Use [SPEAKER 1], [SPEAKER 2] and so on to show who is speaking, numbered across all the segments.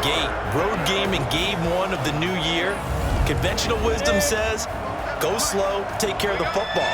[SPEAKER 1] gate. Road game in game one of the new year. Conventional wisdom says, go slow, take care of the football.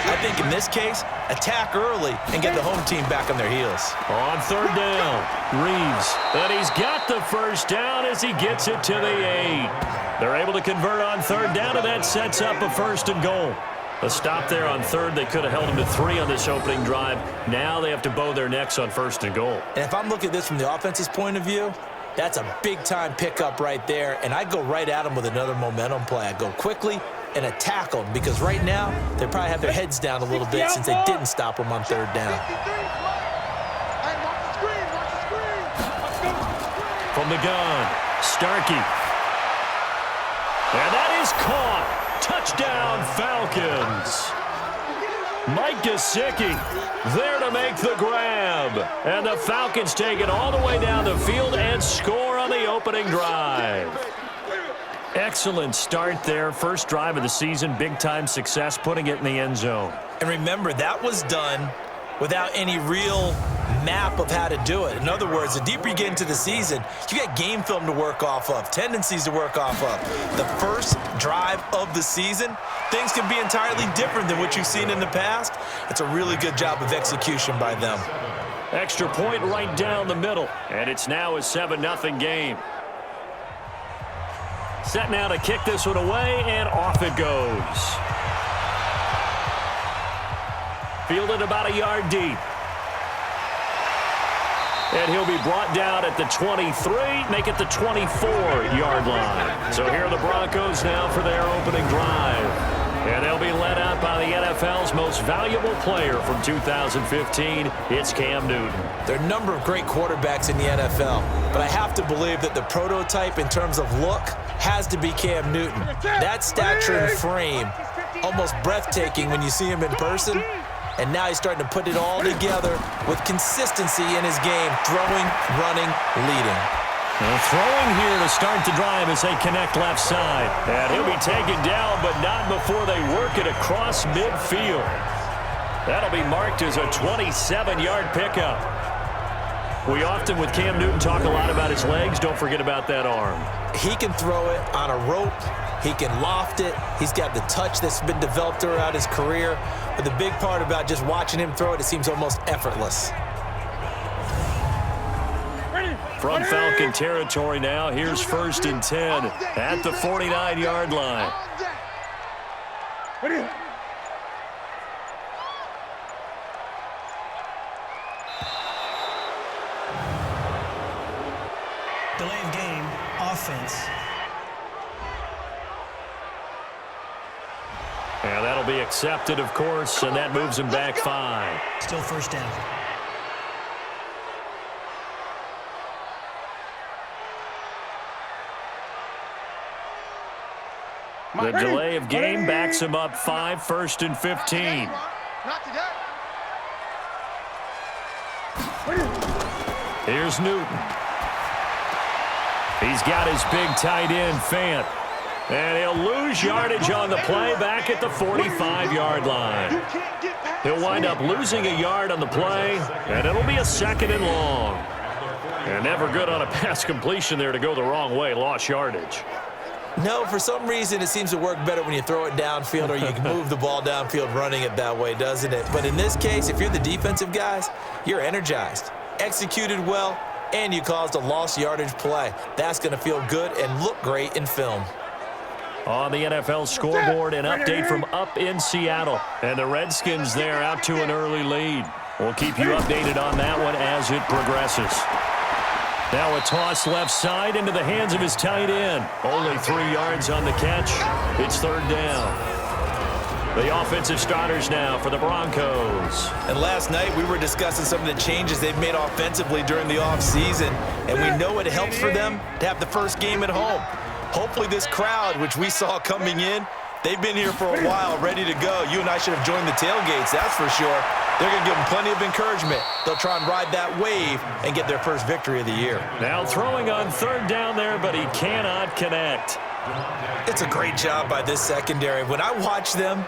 [SPEAKER 1] I think in this case, attack early and get the home team back on their heels.
[SPEAKER 2] On third down, Reeves. And he's got the first down as he gets it to the 8. They're able to convert on third down, and that sets up a 1st and goal. A stop there on third. They could have held him to 3 on this opening drive. Now they have to bow their necks on 1st and goal.
[SPEAKER 1] And if I'm looking at this from the offense's point of view, that's a big-time pickup right there, and I go right at them with another momentum play. I go quickly and attack them because right now they probably have their heads down a little bit since they didn't stop them on third down.
[SPEAKER 2] From the gun, Starkey. And that is caught. Touchdown, Falcons. Mike Gesicki there to make the grab. And the Falcons take it all the way down the field and score on the opening drive. Excellent start there. First drive of the season. Big-time success putting it in the end zone.
[SPEAKER 1] And remember, that was done without any real map of how to do it. In other words, the deeper you get into the season, you got game film to work off of, tendencies to work off of. The first drive of the season, things can be entirely different than what you've seen in the past. It's a really good job of execution by them.
[SPEAKER 2] Extra point right down the middle, and it's now a 7-0 game. Set now to kick this one away, and off it goes. Fielded about a yard deep. And he'll be brought down at the 23, make it the 24-yard line. So here are the Broncos now for their opening drive. And they'll be led out by the NFL's most valuable player from 2015. It's Cam Newton.
[SPEAKER 1] There are a number of great quarterbacks in the NFL, but I have to believe that the prototype in terms of look has to be Cam Newton. That stature and frame, almost breathtaking when you see him in person. And now he's starting to put it all together with consistency in his game, throwing, running, leading.
[SPEAKER 2] Well, throwing here to start the drive as they connect left side. And he'll be taken down, but not before they work it across midfield. That'll be marked as a 27-yard pickup. We often, with Cam Newton, talk a lot about his legs. Don't forget about that arm.
[SPEAKER 1] He can throw it on a rope. He can loft it. He's got the touch that's been developed throughout his career. But the big part about just watching him throw it, it seems almost effortless.
[SPEAKER 2] From Falcon territory now, here's 1st and 10 at the 49-yard line.
[SPEAKER 3] Delay of game, offense.
[SPEAKER 2] And that'll be accepted, of course, and that moves him back 5.
[SPEAKER 3] Still first down.
[SPEAKER 2] The delay of game backs him up 5, 1st and 15. Here's Newton. He's got his big tight end, Fant. And he'll lose yardage on the play back at the 45-yard line. He'll wind up losing a yard on the play, and it'll be a 2nd and long. And never good on a pass completion there to go the wrong way, lost yardage.
[SPEAKER 1] No, for some reason it seems to work better when you throw it downfield or you can move the ball downfield running it that way, doesn't it? But in this case, if you're the defensive guys, you're energized, executed well, and you caused a lost yardage play. That's going to feel good and look great in film.
[SPEAKER 2] On the NFL scoreboard, an update from up in Seattle. And the Redskins there out to an early lead. We'll keep you updated on that one as it progresses. Now a toss left side into the hands of his tight end. Only 3 yards on the catch. It's 3rd down. The offensive starters now for the Broncos.
[SPEAKER 1] And last night we were discussing some of the changes they've made offensively during the offseason. And we know it helps for them to have the first game at home. Hopefully this crowd, which we saw coming in, they've been here for a while, ready to go. You and I should have joined the tailgates, that's for sure. They're going to give them plenty of encouragement. They'll try and ride that wave and get their first victory of the year.
[SPEAKER 2] Now throwing on 3rd down there, but he cannot connect.
[SPEAKER 1] It's a great job by this secondary. When I watch them,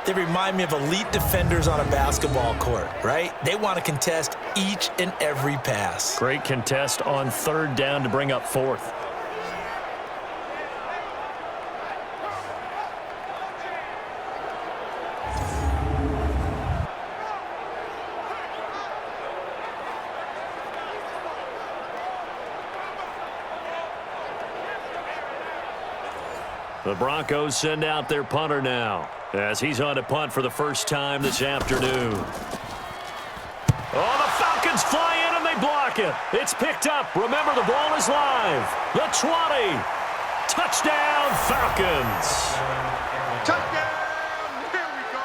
[SPEAKER 1] They remind me of elite defenders on a basketball court, right? They want to contest each and every pass.
[SPEAKER 2] Great contest on third down to bring up fourth. The Broncos send out their punter now as he's on to punt for the first time this afternoon. Oh, the Falcons fly in and they block it. It's picked up. Remember, the ball is live. The 20. Touchdown, Falcons.
[SPEAKER 4] Touchdown! Here we go.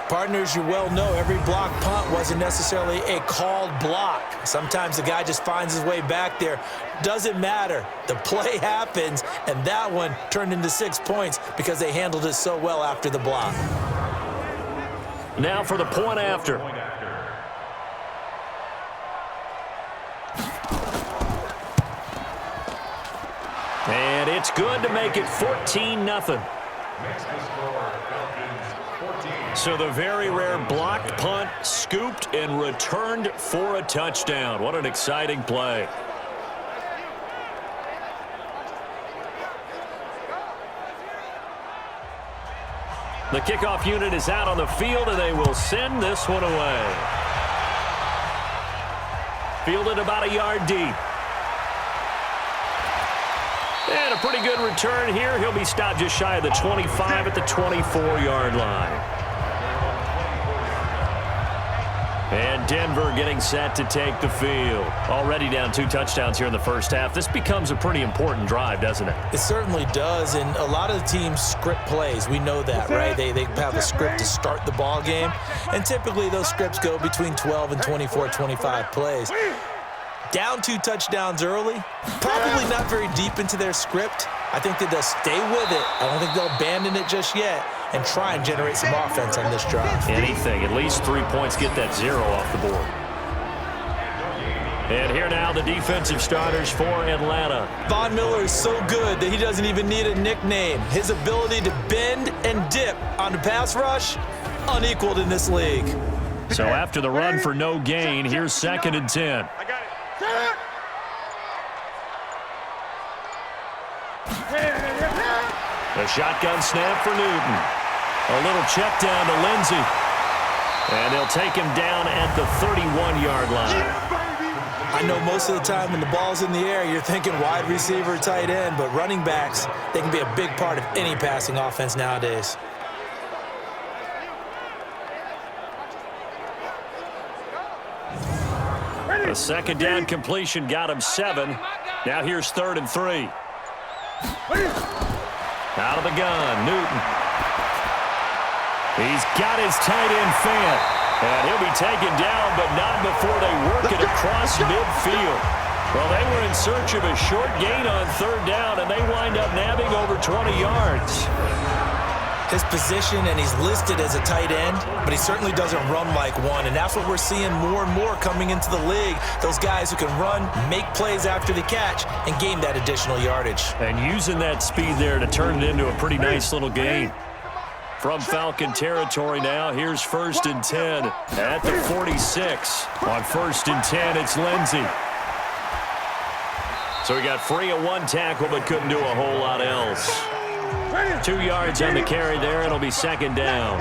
[SPEAKER 1] Partners, you well know every block punt wasn't necessarily a called block. Sometimes the guy just finds his way back there. Doesn't matter. The play happens, and that one turned into 6 points because they handled it so well after the block.
[SPEAKER 2] Now for the point after. And it's good to make it 14-0. So the very rare blocked punt scooped and returned for a touchdown. What an exciting play. The kickoff unit is out on the field, and they will send this one away. Fielded about a yard deep. And a pretty good return here. He'll be stopped just shy of the 25 at the 24-yard line. And Denver getting set to take the field. Already down 2 touchdowns here in the first half. This becomes a pretty important drive, doesn't it?
[SPEAKER 1] It certainly does, and a lot of the teams script plays. We know that, right? They have a script to start the ball game, and typically those scripts go between 12 and 24, 25 plays. Down 2 touchdowns early, probably not very deep into their script. I think that they'll stay with it. I don't think they'll abandon it just yet and try and generate some offense on this drive.
[SPEAKER 2] Anything. At least 3 points, get that 0 off the board. And here now the defensive starters for Atlanta.
[SPEAKER 1] Von Miller is so good that he doesn't even need a nickname. His ability to bend and dip on the pass rush, unequaled in this league.
[SPEAKER 2] So after the run for no gain, here's 2nd and 10. A shotgun snap for Newton. A little check down to Lindsey. And they'll take him down at the 31-yard line.
[SPEAKER 1] I know most of the time when the ball's in the air, you're thinking wide receiver, tight end, but running backs, they can be a big part of any passing offense nowadays.
[SPEAKER 2] A 2nd down completion got him 7. Now here's 3rd and 3. Out of the gun, Newton. He's got his tight end fan. And he'll be taken down, but not before they work it across midfield. Well, they were in search of a short gain on 3rd down, and they wind up nabbing over 20 yards.
[SPEAKER 1] His position, and he's listed as a tight end, but he certainly doesn't run like one, and that's what we're seeing more and more coming into the league. Those guys who can run, make plays after the catch, and gain that additional yardage. And
[SPEAKER 2] using that speed there to turn it into a pretty nice little gain. From Falcon territory now, here's 1st and 10 at the 46. On 1st and 10, it's Lindsey. So he got free of 1 tackle, but couldn't do a whole lot else. 2 yards on the carry there. It'll be 2nd down.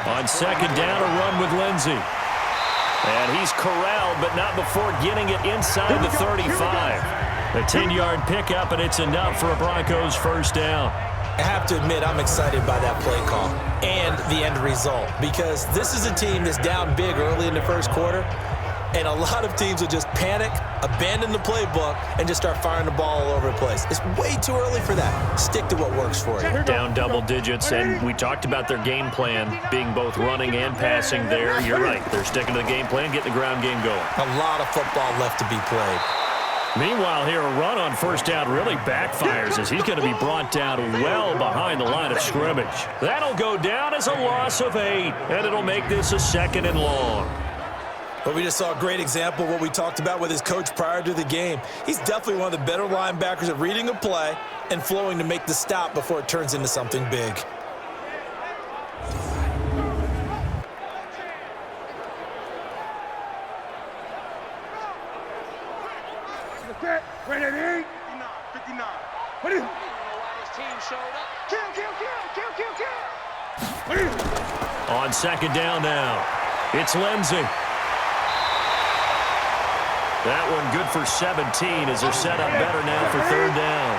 [SPEAKER 2] On 2nd down, a run with Lindsey. And he's corralled, but not before getting it inside the 35. A 10-yard pickup, and it's enough for a Broncos 1st down.
[SPEAKER 1] I have to admit, I'm excited by that play call and the end result, because this is a team that's down big early in the first quarter, and a lot of teams will just panic, abandon the playbook, and just start firing the ball all over the place. It's way too early for that. Stick to what works for you.
[SPEAKER 2] Down double digits, and we talked about their game plan being both running and passing there. You're right. They're sticking to the game plan, getting the ground game going.
[SPEAKER 1] A lot of football left to be played.
[SPEAKER 2] Meanwhile, here, a run on 1st down really backfires as he's going to be brought down well behind the line of scrimmage. That'll go down as a loss of 8, and it'll make this a 2nd and long.
[SPEAKER 1] Well, we just saw a great example of what we talked about with his coach prior to the game. He's definitely one of the better linebackers at reading a play and flowing to make the stop before it turns into something big.
[SPEAKER 4] Ready to eat? 59. What is it? Kill.
[SPEAKER 2] On second down now, it's Lindsey. That one good for 17 as they're set up better now for third down.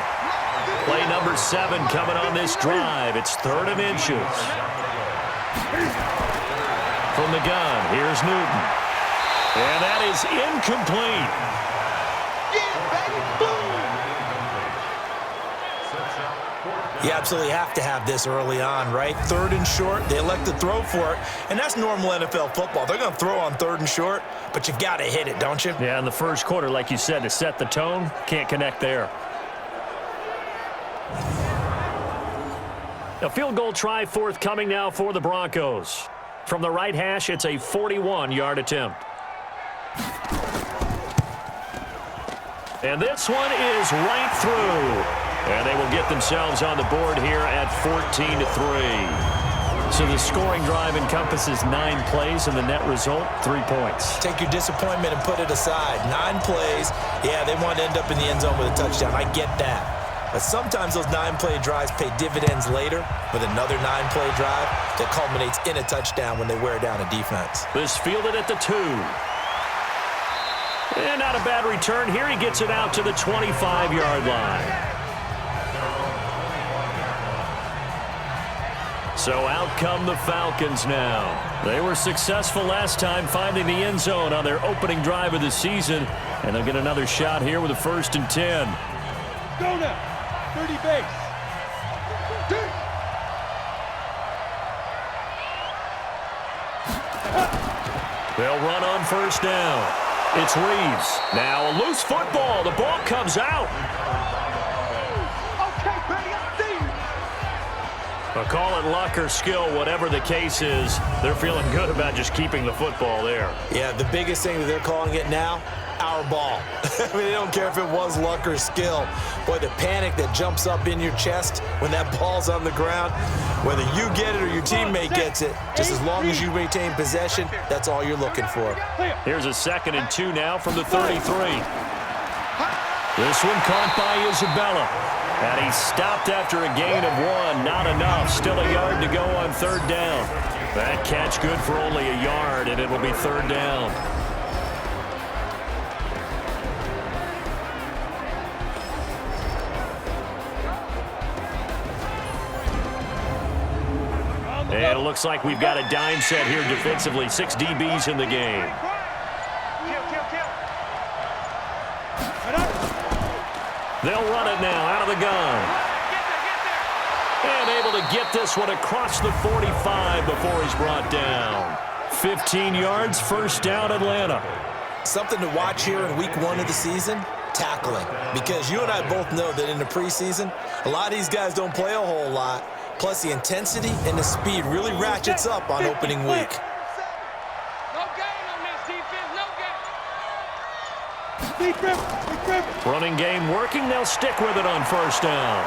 [SPEAKER 2] Play number 7 coming on this drive. It's 3rd and inches. From the gun, here's Newton. And that is incomplete.
[SPEAKER 1] You absolutely have to have this early on, right? 3rd and short, they elect to throw for it, and that's normal NFL football. They're going to throw on 3rd and short, but you've got to hit it, don't you?
[SPEAKER 2] Yeah, in the first quarter, like you said, to set the tone, can't connect there. A field goal try forthcoming now for the Broncos. From the right hash, it's a 41-yard attempt. And this one is right through. And they will get themselves on the board here at 14-3. So the scoring drive encompasses 9 plays, and the net result, 3 points.
[SPEAKER 1] Take your disappointment and put it aside. 9 plays, yeah, they want to end up in the end zone with a touchdown. I get that. But sometimes those 9-play drives pay dividends later with another 9-play drive that culminates in a touchdown when they wear down a defense.
[SPEAKER 2] This fielded at the 2. And not a bad return here. He gets it out to the 25-yard line. So out come the Falcons now. They were successful last time finding the end zone on their opening drive of the season. And they'll get another shot here with a 1st and 10.
[SPEAKER 4] Go now. 30 base.
[SPEAKER 2] They'll run on 1st down. It's Reeves. Now a loose football. The ball comes out. Call it luck or skill, whatever the case is, they're feeling good about just keeping the football there.
[SPEAKER 1] Yeah, the biggest thing that they're calling it now, our ball. I mean, they don't care if it was luck or skill. Boy, the panic that jumps up in your chest when that ball's on the ground, whether you get it or your teammate gets it, just as long as you maintain possession, that's all you're looking for.
[SPEAKER 2] Here's a 2nd and 2 now from the 33. This one caught by Isabella. And he stopped after a gain of 1. Not enough. Still a yard to go on 3rd down. That catch good for only a yard, and it will be 3rd down. And it looks like we've got a dime set here defensively. 6 DBs in the game. They'll run it now out of the gun. And able to get this one across the 45 before he's brought down. 15 yards, 1st down, Atlanta.
[SPEAKER 1] Something to watch here in week 1 of the season, tackling. Because you and I both know that in the preseason, a lot of these guys don't play a whole lot. Plus the intensity and the speed really ratchets up on opening week.
[SPEAKER 2] Running game working. They'll stick with it on 1st down.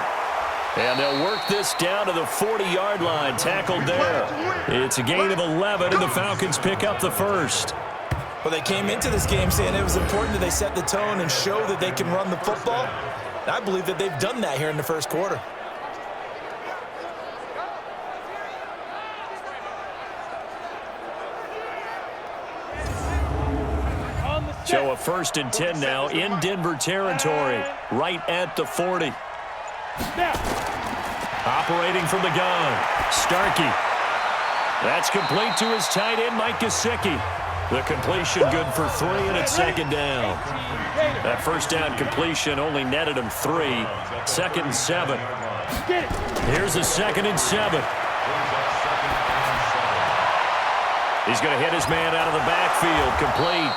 [SPEAKER 2] And they'll work this down to the 40-yard line. Tackled there. It's a gain of 11, and the Falcons pick up the 1st.
[SPEAKER 1] Well, they came into this game saying it was important that they set the tone and show that they can run the football. And I believe that they've done that here in the 1st quarter.
[SPEAKER 2] So a 1st and 10 now in Denver territory, right at the 40. Operating from the gun, Starkey. That's complete to his tight end, Mike Gesicki. The completion good for 3, and it's 2nd down. That 1st down completion only netted him 3. 2nd and 7. Here's a 2nd and 7. He's going to hit his man out of the backfield, complete.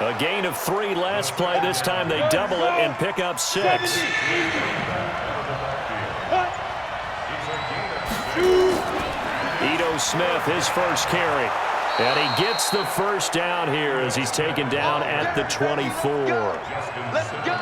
[SPEAKER 2] A gain of 3 last play. This time they double it and pick up 6. Ito Smith, his first carry. And he gets the first down here as he's taken down at the 24.
[SPEAKER 4] Let's go.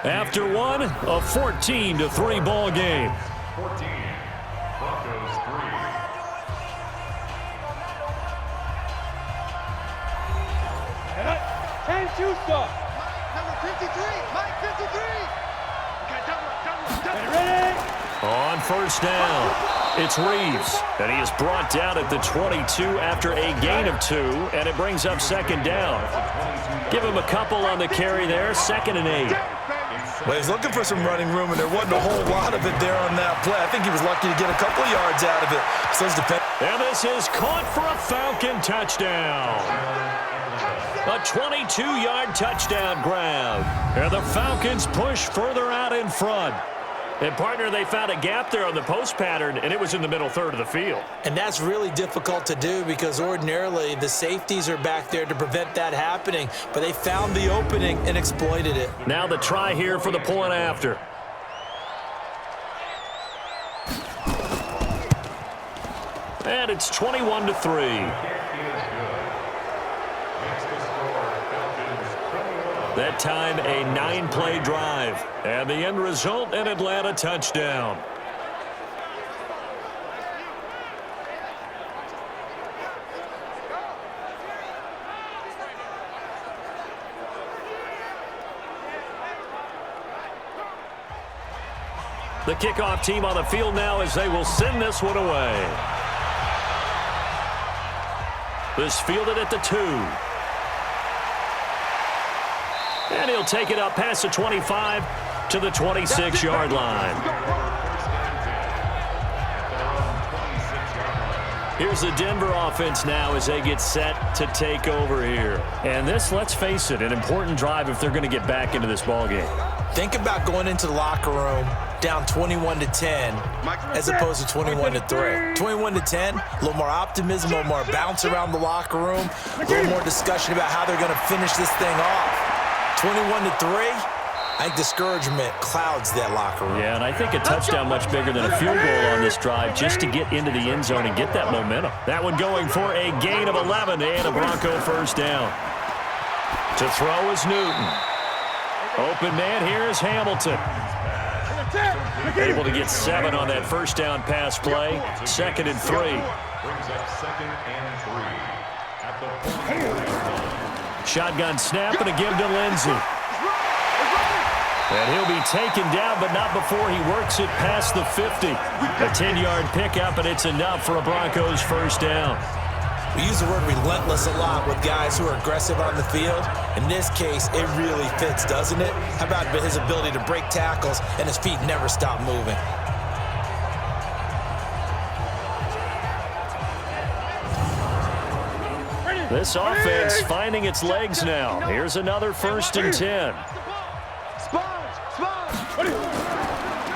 [SPEAKER 2] After one, a 14-3 ball game.
[SPEAKER 5] 14, Broncos 3.
[SPEAKER 4] Ten Tusa.
[SPEAKER 6] Number 53, Mike 53.
[SPEAKER 4] Okay, double. Ready?
[SPEAKER 2] On first down, it's Reeves, and he is brought down at the 22 after a gain of 2, and it brings up second down. Give him a couple on the carry there, 2nd and 8.
[SPEAKER 1] Well, he's looking for some running room, and there wasn't a whole lot of it there on that play. I think he was lucky to get a couple of yards out of it. So
[SPEAKER 2] and this is caught for a Falcon touchdown. A 22-yard touchdown grab. And the Falcons push further out in front. And, partner, they found a gap there on the post pattern, and it was in the middle third of the field.
[SPEAKER 1] And that's really difficult to do because ordinarily the safeties are back there to prevent that happening. But they found the opening and exploited it.
[SPEAKER 2] Now the try here for the point after. And it's 21-3. That time a 9-play drive. And the end result, an Atlanta touchdown. The kickoff team on the field now as they will send this one away. This fielded at the 2. And he'll take it up past the 25 to the 26-yard line. Here's the Denver offense now as they get set to take over here. And this, let's face it, an important drive if they're going to get back into this ballgame.
[SPEAKER 1] Think about going into the locker room down 21-10 as opposed to 21-3. 21-10, a little more optimism, a little more bounce around the locker room, a little more discussion about how they're going to finish this thing off. 21-3, I think discouragement clouds that locker room.
[SPEAKER 2] Yeah, and I think a touchdown much bigger than a field goal on this drive just to get into the end zone and get that momentum. That one going for a gain of 11 and a Bronco first down. To throw is Newton. Open man here is Hamilton. Able to get 7 on that first down pass play. 2nd and 3.
[SPEAKER 5] Brings up 2nd and 3 at the
[SPEAKER 2] Shotgun snap and a give to Lindsey. And he'll be taken down, but not before he works it past the 50. A 10-yard pickup, and it's enough for a Broncos first down.
[SPEAKER 1] We use the word relentless a lot with guys who are aggressive on the field. In this case, it really fits, doesn't it? How about his ability to break tackles and his feet never stop moving?
[SPEAKER 2] This offense finding its legs now. Here's another 1st and 10.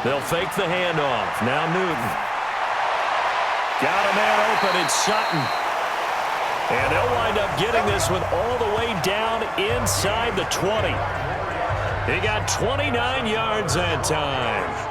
[SPEAKER 2] They'll fake the handoff. Now Newton. Got a man open. It's Sutton. And they'll wind up getting this one all the way down inside the 20. He got 29 yards that time.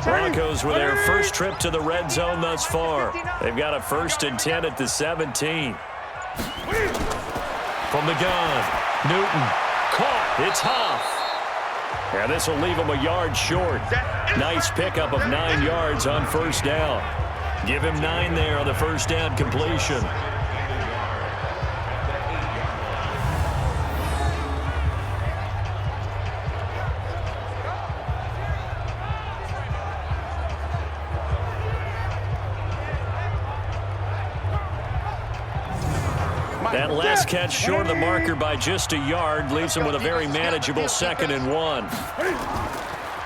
[SPEAKER 2] Broncos with their first trip to the red zone thus far. They've got a 1st and 10 at the 17. From the gun, Newton caught. It's Huff. And this will leave him a yard short. Nice pickup of 9 yards on first down. Give him 9 there on the first down completion. That last catch short of the marker by just a yard leaves him with a very manageable 2nd and 1.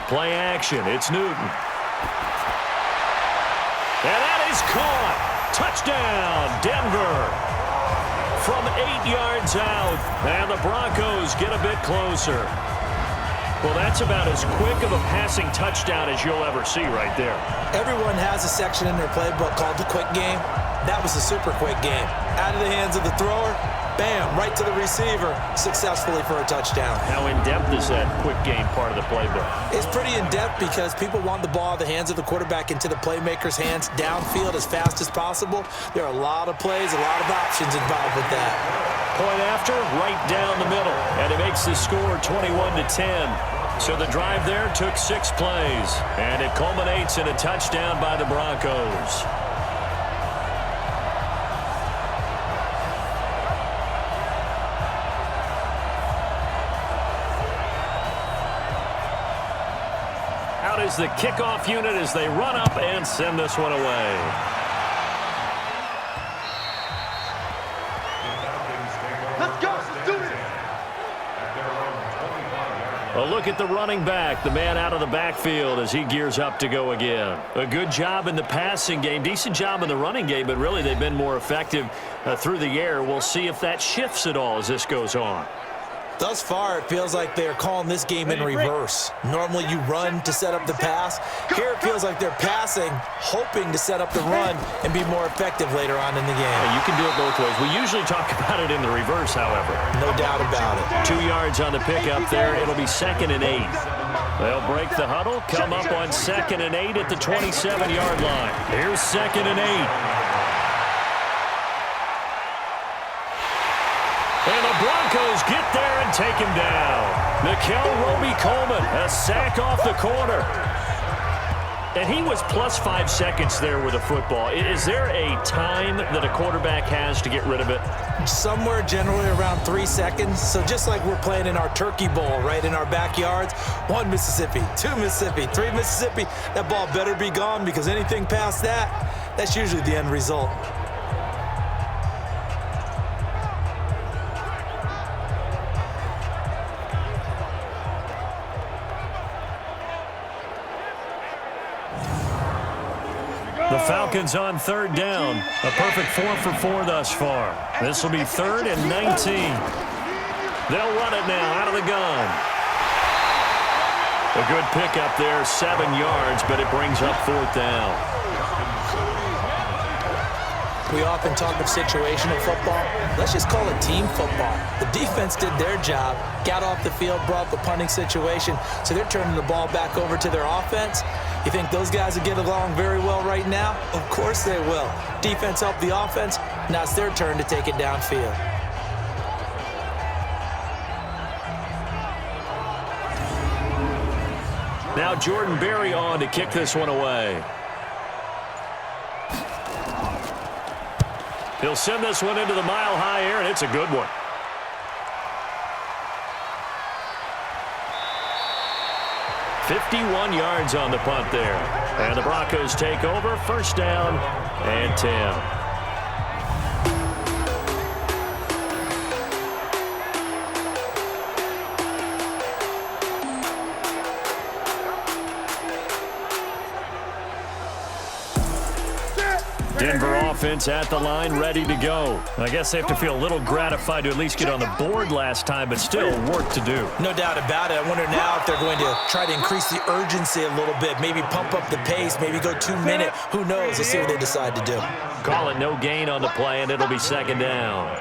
[SPEAKER 2] Play action. It's Newton. And that is caught. Touchdown, Denver. From 8 yards out, and the Broncos get a bit closer. Well, that's about as quick of a passing touchdown as you'll ever see right there.
[SPEAKER 1] Everyone has a section in their playbook called the quick game. That was a super quick game. Out of the hands of the thrower, bam, right to the receiver, successfully for a touchdown.
[SPEAKER 2] How in-depth is that quick game part of the playbook?
[SPEAKER 1] It's pretty in-depth because people want the ball out of the hands of the quarterback into the playmaker's hands downfield as fast as possible. There are a lot of plays, a lot of options involved with that.
[SPEAKER 2] Point after, right down the middle, and it makes the score 21-10. So the drive there took 6 plays, and it culminates in a touchdown by the Broncos. Out is the kickoff unit as they run up and send this one away.
[SPEAKER 6] Let's go. Let's do it.
[SPEAKER 2] A look at the running back, the man out of the backfield as he gears up to go again. A good job in the passing game, decent job in the running game, but really they've been more effective through the air. We'll see if that shifts at all as this goes on.
[SPEAKER 1] Thus far, it feels like they're calling this game in reverse. Normally you run to set up the pass. Here it feels like they're passing, hoping to set up the run and be more effective later on in the game.
[SPEAKER 2] You can do it both ways. We usually talk about it in the reverse, however.
[SPEAKER 1] No doubt about it.
[SPEAKER 2] 2 yards on the pickup there. It'll be 2nd and 8. They'll break the huddle, come up on 2nd and 8 at the 27-yard line. Here's 2nd and 8. And the Broncos get there and take him down. Nickel Roby-Coleman, a sack off the corner. And he was plus 5 seconds there with a football. Is there a time that a quarterback has to get rid of it?
[SPEAKER 1] Somewhere generally around 3 seconds. So just like we're playing in our turkey bowl, right, in our backyards, 1 Mississippi, 2 Mississippi, 3 Mississippi, that ball better be gone because anything past that, that's usually the end result.
[SPEAKER 2] The Falcons on 3rd down. A perfect 4 for 4 thus far. This will be 3rd and 19. They'll run it now out of the gun. A good pickup there, 7 yards, but it brings up 4th down.
[SPEAKER 1] We often talk of situational football. Let's just call it team football. The defense did their job, got off the field, brought the punting situation, so they're turning the ball back over to their offense. You think those guys will get along very well right now? Of course they will. Defense helped the offense. Now it's their turn to take it downfield.
[SPEAKER 2] Now Jordan Berry on to kick this one away. He'll send this one into the mile-high air, and it's a good one. .51 yards on the punt there. And the Broncos take over, 1st down and 10. Denver offense at the line, ready to go. I guess they have to feel a little gratified to at least get on the board last time, but still work to do.
[SPEAKER 1] No doubt about it. I wonder now if they're going to try to increase the urgency a little bit, maybe pump up the pace, maybe go 2 minute. Who knows? Let's see what they decide to do.
[SPEAKER 2] Call it no gain on the play, and it'll be 2nd down.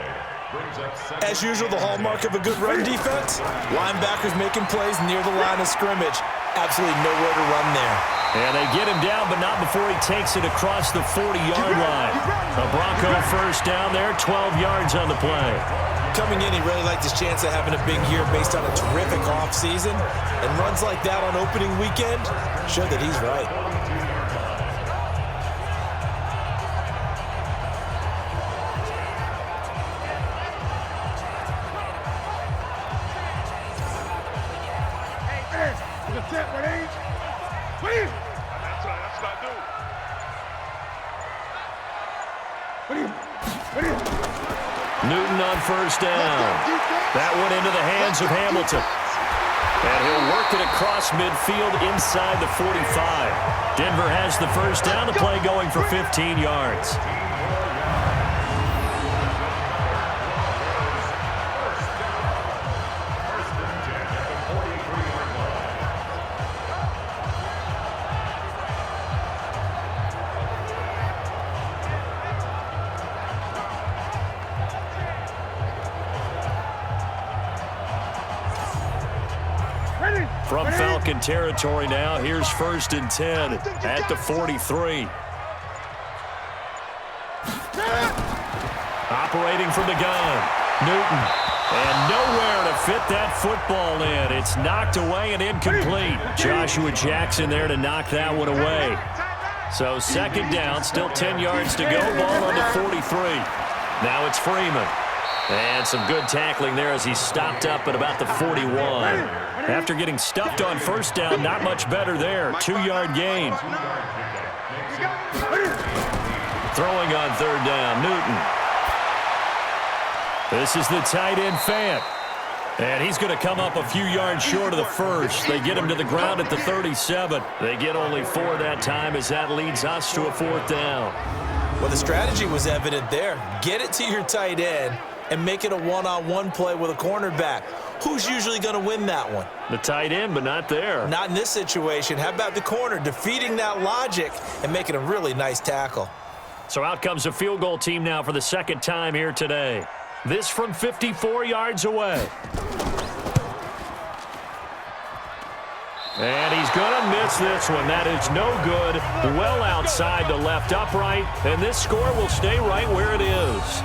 [SPEAKER 1] As usual, the hallmark of a good run defense, linebackers making plays near the line of scrimmage. Absolutely nowhere to run there.
[SPEAKER 2] And they get him down, but not before he takes it across the 40-yard line. A Bronco 1st down there, 12 yards on the play.
[SPEAKER 1] Coming in, he really liked his chance of having a big year based on a terrific offseason. And runs like that on opening weekend show that he's right.
[SPEAKER 2] Newton on 1st down. That one into the hands of Hamilton. And he'll work it across midfield inside the 45. Denver has the first down. The play going for 15 yards. From Falcon territory now, here's 1st and 10 at the 43. Operating from the gun, Newton. And nowhere to fit that football in. It's knocked away and incomplete. Joshua Jackson there to knock that one away. So 2nd down, still 10 yards to go. Ball on the 43. Now it's Freeman. And some good tackling there as he stopped up at about the 41. After getting stuffed on 1st down, not much better there. 2-yard gain. Throwing on 3rd down, Newton. This is the tight end, Fant. And he's going to come up a few yards short of the first. They get him to the ground at the 37. They get only 4 that time as that leads us to a 4th down.
[SPEAKER 1] Well, the strategy was evident there. Get it to your tight end and make it a one-on-one play with a cornerback. Who's usually going to win that one?
[SPEAKER 2] The tight end, but not there.
[SPEAKER 1] Not in this situation. How about the corner defeating that logic and making a really nice tackle?
[SPEAKER 2] So out comes a field goal team now for the 2nd time here today. This from 54 yards away. And he's going to miss this one. That is no good. Well outside the left upright. And this score will stay right where it is.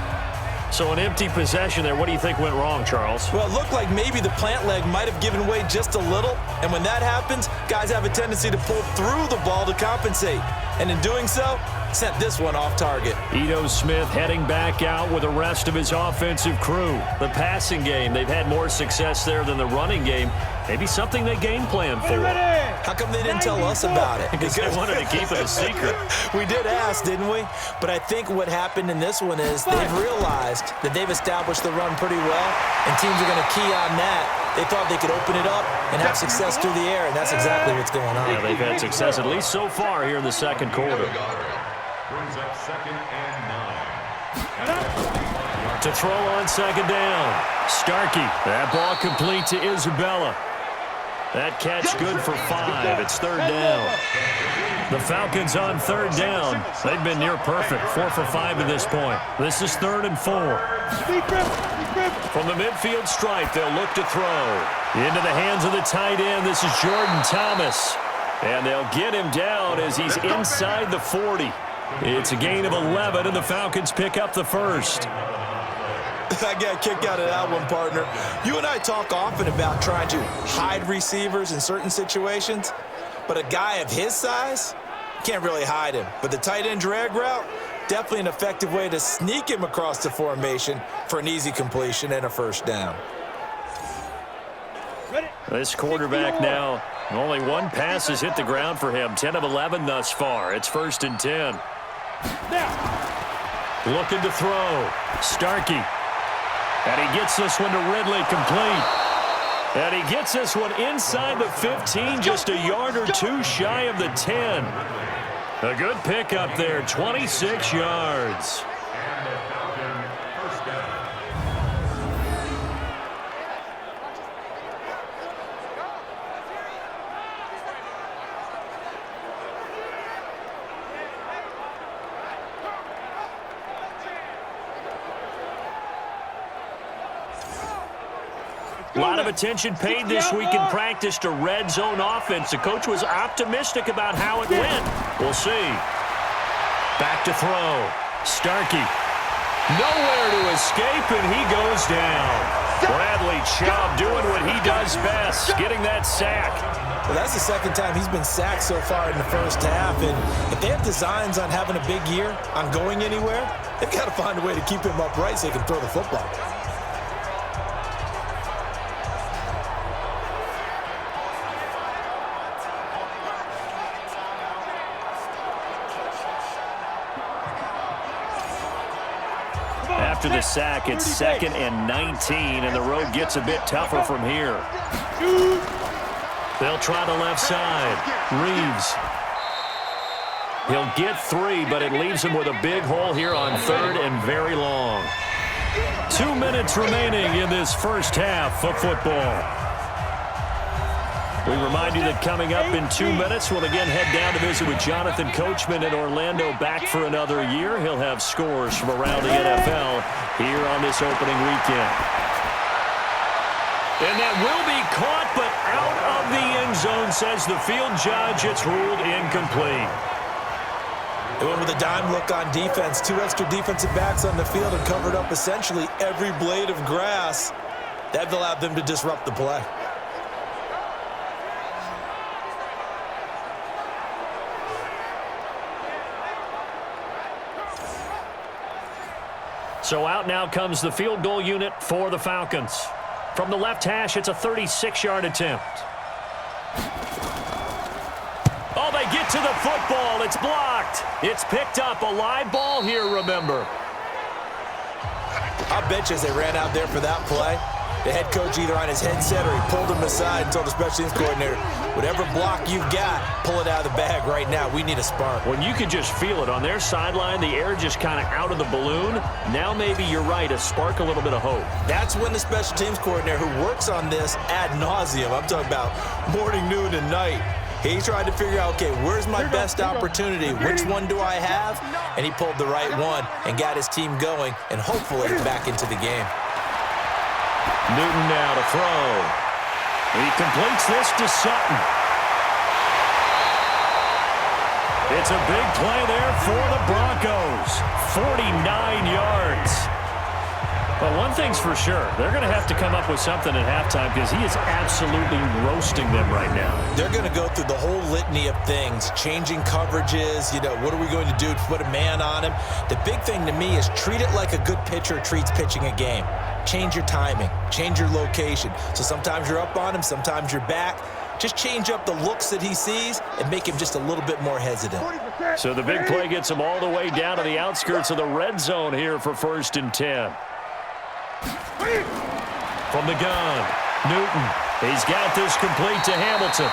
[SPEAKER 2] So an empty possession there. What do you think went wrong, Charles?
[SPEAKER 1] Well, it looked like maybe the plant leg might have given way just a little. And when that happens, guys have a tendency to pull through the ball to compensate. And in doing so, sent this one off target.
[SPEAKER 2] Ito Smith heading back out with the rest of his offensive crew. The passing game, they've had more success there than the running game. Maybe something they game plan for.
[SPEAKER 1] How come they didn't tell us about it?
[SPEAKER 2] Because they wanted to keep it a secret.
[SPEAKER 1] We did ask, didn't we? But I think what happened in this one is they've realized that they've established the run pretty well, and teams are going to key on that. They thought they could open it up and have success through the air, and that's exactly what's going on.
[SPEAKER 2] Yeah, they've had success at least so far here in the 2nd quarter.
[SPEAKER 5] Brings up 2nd and 9.
[SPEAKER 2] To throw on 2nd down. Starkey. That ball complete to Isabella. That catch good for 5. It's 3rd down. The Falcons on 3rd down. They've been near perfect. 4 for 5 to this point. This is 3rd and 4. From the midfield stripe, they'll look to throw. Into the hands of the tight end. This is Jordan Thomas. And they'll get him down as he's inside the 40. It's a gain of 11, and the Falcons pick up the first.
[SPEAKER 1] I got a kick out of that one, partner. You and I talk often about trying to hide receivers in certain situations, but a guy of his size, can't really hide him. But the tight end drag route, definitely an effective way to sneak him across the formation for an easy completion and a 1st down.
[SPEAKER 2] This quarterback now, only 1 pass has hit the ground for him. 10 of 11 thus far. It's 1st and 10. Looking to throw. Starkey. And he gets this one to Ridley, complete. And he gets this one inside the 15, just a yard or 2 shy of the 10. A good pickup there, 26 yards.
[SPEAKER 5] And the Falcon 1st down.
[SPEAKER 2] A lot of attention paid this week in practice to red zone offense. The coach was optimistic about how it went. We'll see. Back to throw. Starkey. Nowhere to escape, and he goes down. Bradley Chubb doing what he does best, getting that sack.
[SPEAKER 1] Well, that's the 2nd time he's been sacked so far in the 1st half, and if they have designs on having a big year, on going anywhere, they've got to find a way to keep him upright so he can throw the football.
[SPEAKER 2] After the sack, it's 2nd and 19, and the road gets a bit tougher from here. They'll try the left side. Reeves. He'll get 3, but it leaves him with a big hole here on 3rd and very long. 2 minutes remaining in this first half of football. We remind you that coming up in 2 minutes, we'll again head down to visit with Jonathan Coachman in Orlando, back for another year. He'll have scores from around the NFL here on this opening weekend. And that will be caught, but out of the end zone, says the field judge. It's ruled incomplete.
[SPEAKER 1] They went with a dime look on defense. 2 extra defensive backs on the field and covered up essentially every blade of grass. That allowed them to disrupt the play.
[SPEAKER 2] So out now comes the field goal unit for the Falcons. From the left hash, it's a 36-yard attempt. Oh, they get to the football. It's blocked. It's picked up. A live ball here, remember.
[SPEAKER 1] I bet you as they ran out there for that play, the head coach either on his headset or he pulled him aside and told the special teams coordinator, whatever block you've got, pull it out of the bag right now. We need a spark.
[SPEAKER 2] When you can just feel it on their sideline, the air just kind of out of the balloon. Now maybe you're right, a spark, a little bit of hope.
[SPEAKER 1] That's when the special teams coordinator who works on this ad nauseum, I'm talking about morning, noon, and night, he tried to figure out, okay, where's my best opportunity? Which one do I have? And he pulled the right one and got his team going and hopefully back into the game.
[SPEAKER 2] Newton now to throw. He completes this to Sutton. It's a big play there for the Broncos. 49 yards. But one thing's for sure, they're going to have to come up with something at halftime because he is absolutely roasting them right now.
[SPEAKER 1] They're going to go through the whole litany of things, changing coverages, what are we going to do to put a man on him? The big thing to me is treat it like a good pitcher treats pitching a game. Change your timing, change your location. So sometimes you're up on him, sometimes you're back. Just change up the looks that he sees and make him just a little bit more hesitant.
[SPEAKER 2] So the big play gets him all the way down to the outskirts of the red zone here for 1st and 10. From the gun, Newton. He's got this complete to Hamilton.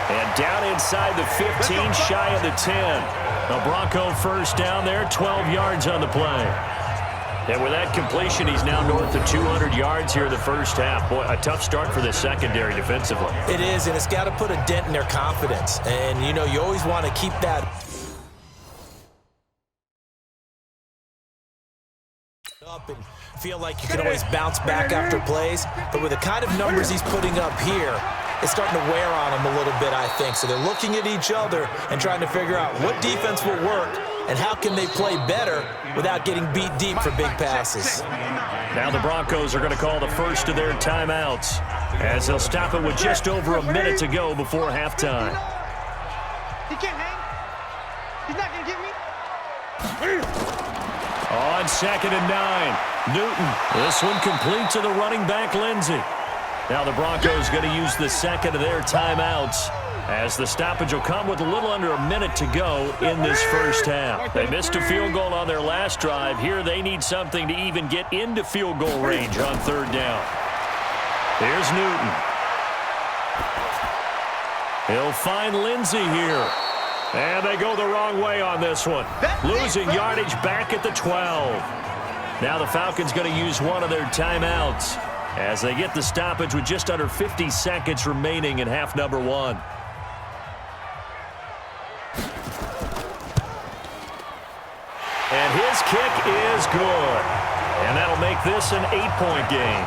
[SPEAKER 2] And down inside the 15, shy of the 10. A Bronco first down there, 12 yards on the play. And with that completion, he's now north of 200 yards here in the first half. Boy, a tough start for the secondary defensively.
[SPEAKER 1] It is, and it's got to put a dent in their confidence. And, you always want to keep that up and feel like you can always bounce back after plays. But with the kind of numbers he's putting up here, it's starting to wear on them a little bit, I think. So they're looking at each other and trying to figure out what defense will work and how can they play better without getting beat deep for big passes.
[SPEAKER 2] Now the Broncos are going to call the first of their timeouts as they'll stop it with just over a minute to go before halftime.
[SPEAKER 4] He can't hang. He's not going to get me.
[SPEAKER 2] On 2nd and 9, Newton. This one complete to the running back, Lindsey. Now the Broncos going to use the second of their timeouts as the stoppage will come with a little under a minute to go in this first half. They missed a field goal on their last drive. Here they need something to even get into field goal range on 3rd down. Here's Newton. He'll find Lindsey here. And they go the wrong way on this one. Losing yardage back at the 12. Now the Falcons going to use one of their timeouts as they get the stoppage with just under 50 seconds remaining in half number 1. And his kick is good. And that'll make this an 8-point game.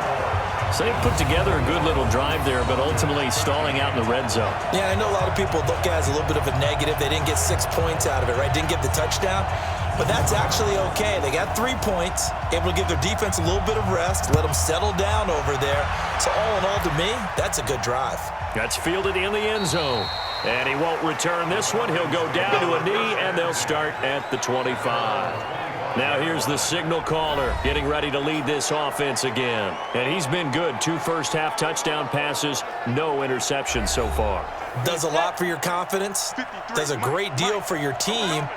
[SPEAKER 2] So they put together a good little drive there, but ultimately stalling out in the red zone.
[SPEAKER 1] Yeah, I know a lot of people look at it as a little bit of a negative. They didn't get 6 points out of it, right? Didn't get the touchdown. But that's actually okay. They got 3 points, able to give their defense a little bit of rest, let them settle down over there. So all in all, to me, that's a good drive.
[SPEAKER 2] That's fielded in the end zone. And he won't return this one. He'll go down to a knee, and they'll start at the 25. Now here's the signal caller getting ready to lead this offense again. And he's been good. 2 first-half touchdown passes, no interceptions so far.
[SPEAKER 1] Does a lot for your confidence, does a great deal for your team,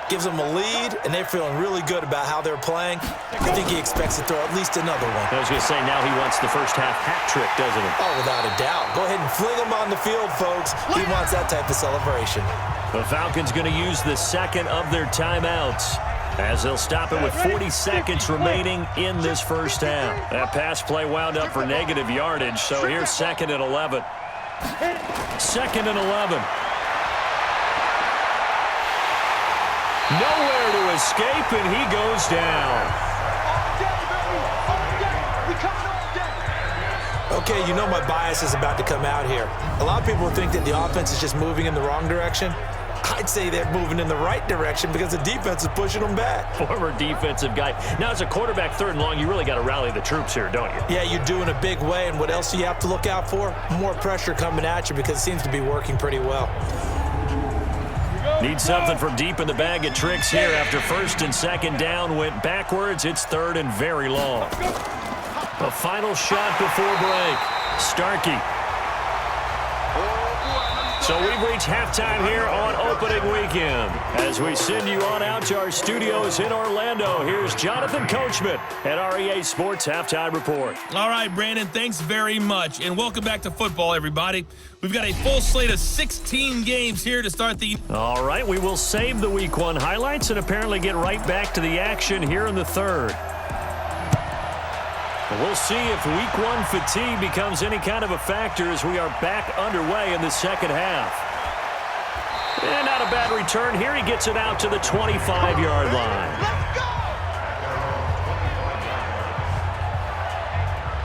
[SPEAKER 1] gives them a lead, and they're feeling really good about how they're playing. I think he expects to throw at least another one.
[SPEAKER 2] I was going to say, now he wants the first half hat trick, doesn't he?
[SPEAKER 1] Oh, without a doubt. Go ahead and fling him on the field, folks. He wants that type of celebration.
[SPEAKER 2] The Falcons going to use the second of their timeouts, as they'll stop it with 40 seconds remaining in this first half. That pass play wound up for negative yardage, so here's 2nd and 11. 2nd and 11. Nowhere to escape, and he goes down.
[SPEAKER 1] Okay, you know my bias is about to come out here. A lot of people think that the offense is just moving in the wrong direction. I'd say they're moving in the right direction because the defense is pushing them back.
[SPEAKER 2] Former defensive guy. Now, as a quarterback, 3rd and long, you really got to rally the troops here, don't you?
[SPEAKER 1] Yeah, you do in a big way, and what else do you have to look out for? More pressure coming at you because it seems to be working pretty well.
[SPEAKER 2] Need something from deep in the bag of tricks here after 1st and 2nd down went backwards. It's 3rd and very long. The final shot before break. Starkey. So we've reached halftime here on opening weekend. As we send you on out to our studios in Orlando, here's Jonathan Coachman at REA Sports Halftime Report.
[SPEAKER 7] All right, Brandon, thanks very much. And welcome back to football, everybody. We've got a full slate of 16 games here to start the...
[SPEAKER 2] All right, we will save the Week 1 highlights and apparently get right back to the action here in the 3rd. We'll see if Week 1 fatigue becomes any kind of a factor as we are back underway in the 2nd half. And not a bad return here. He gets it out to the 25-yard line.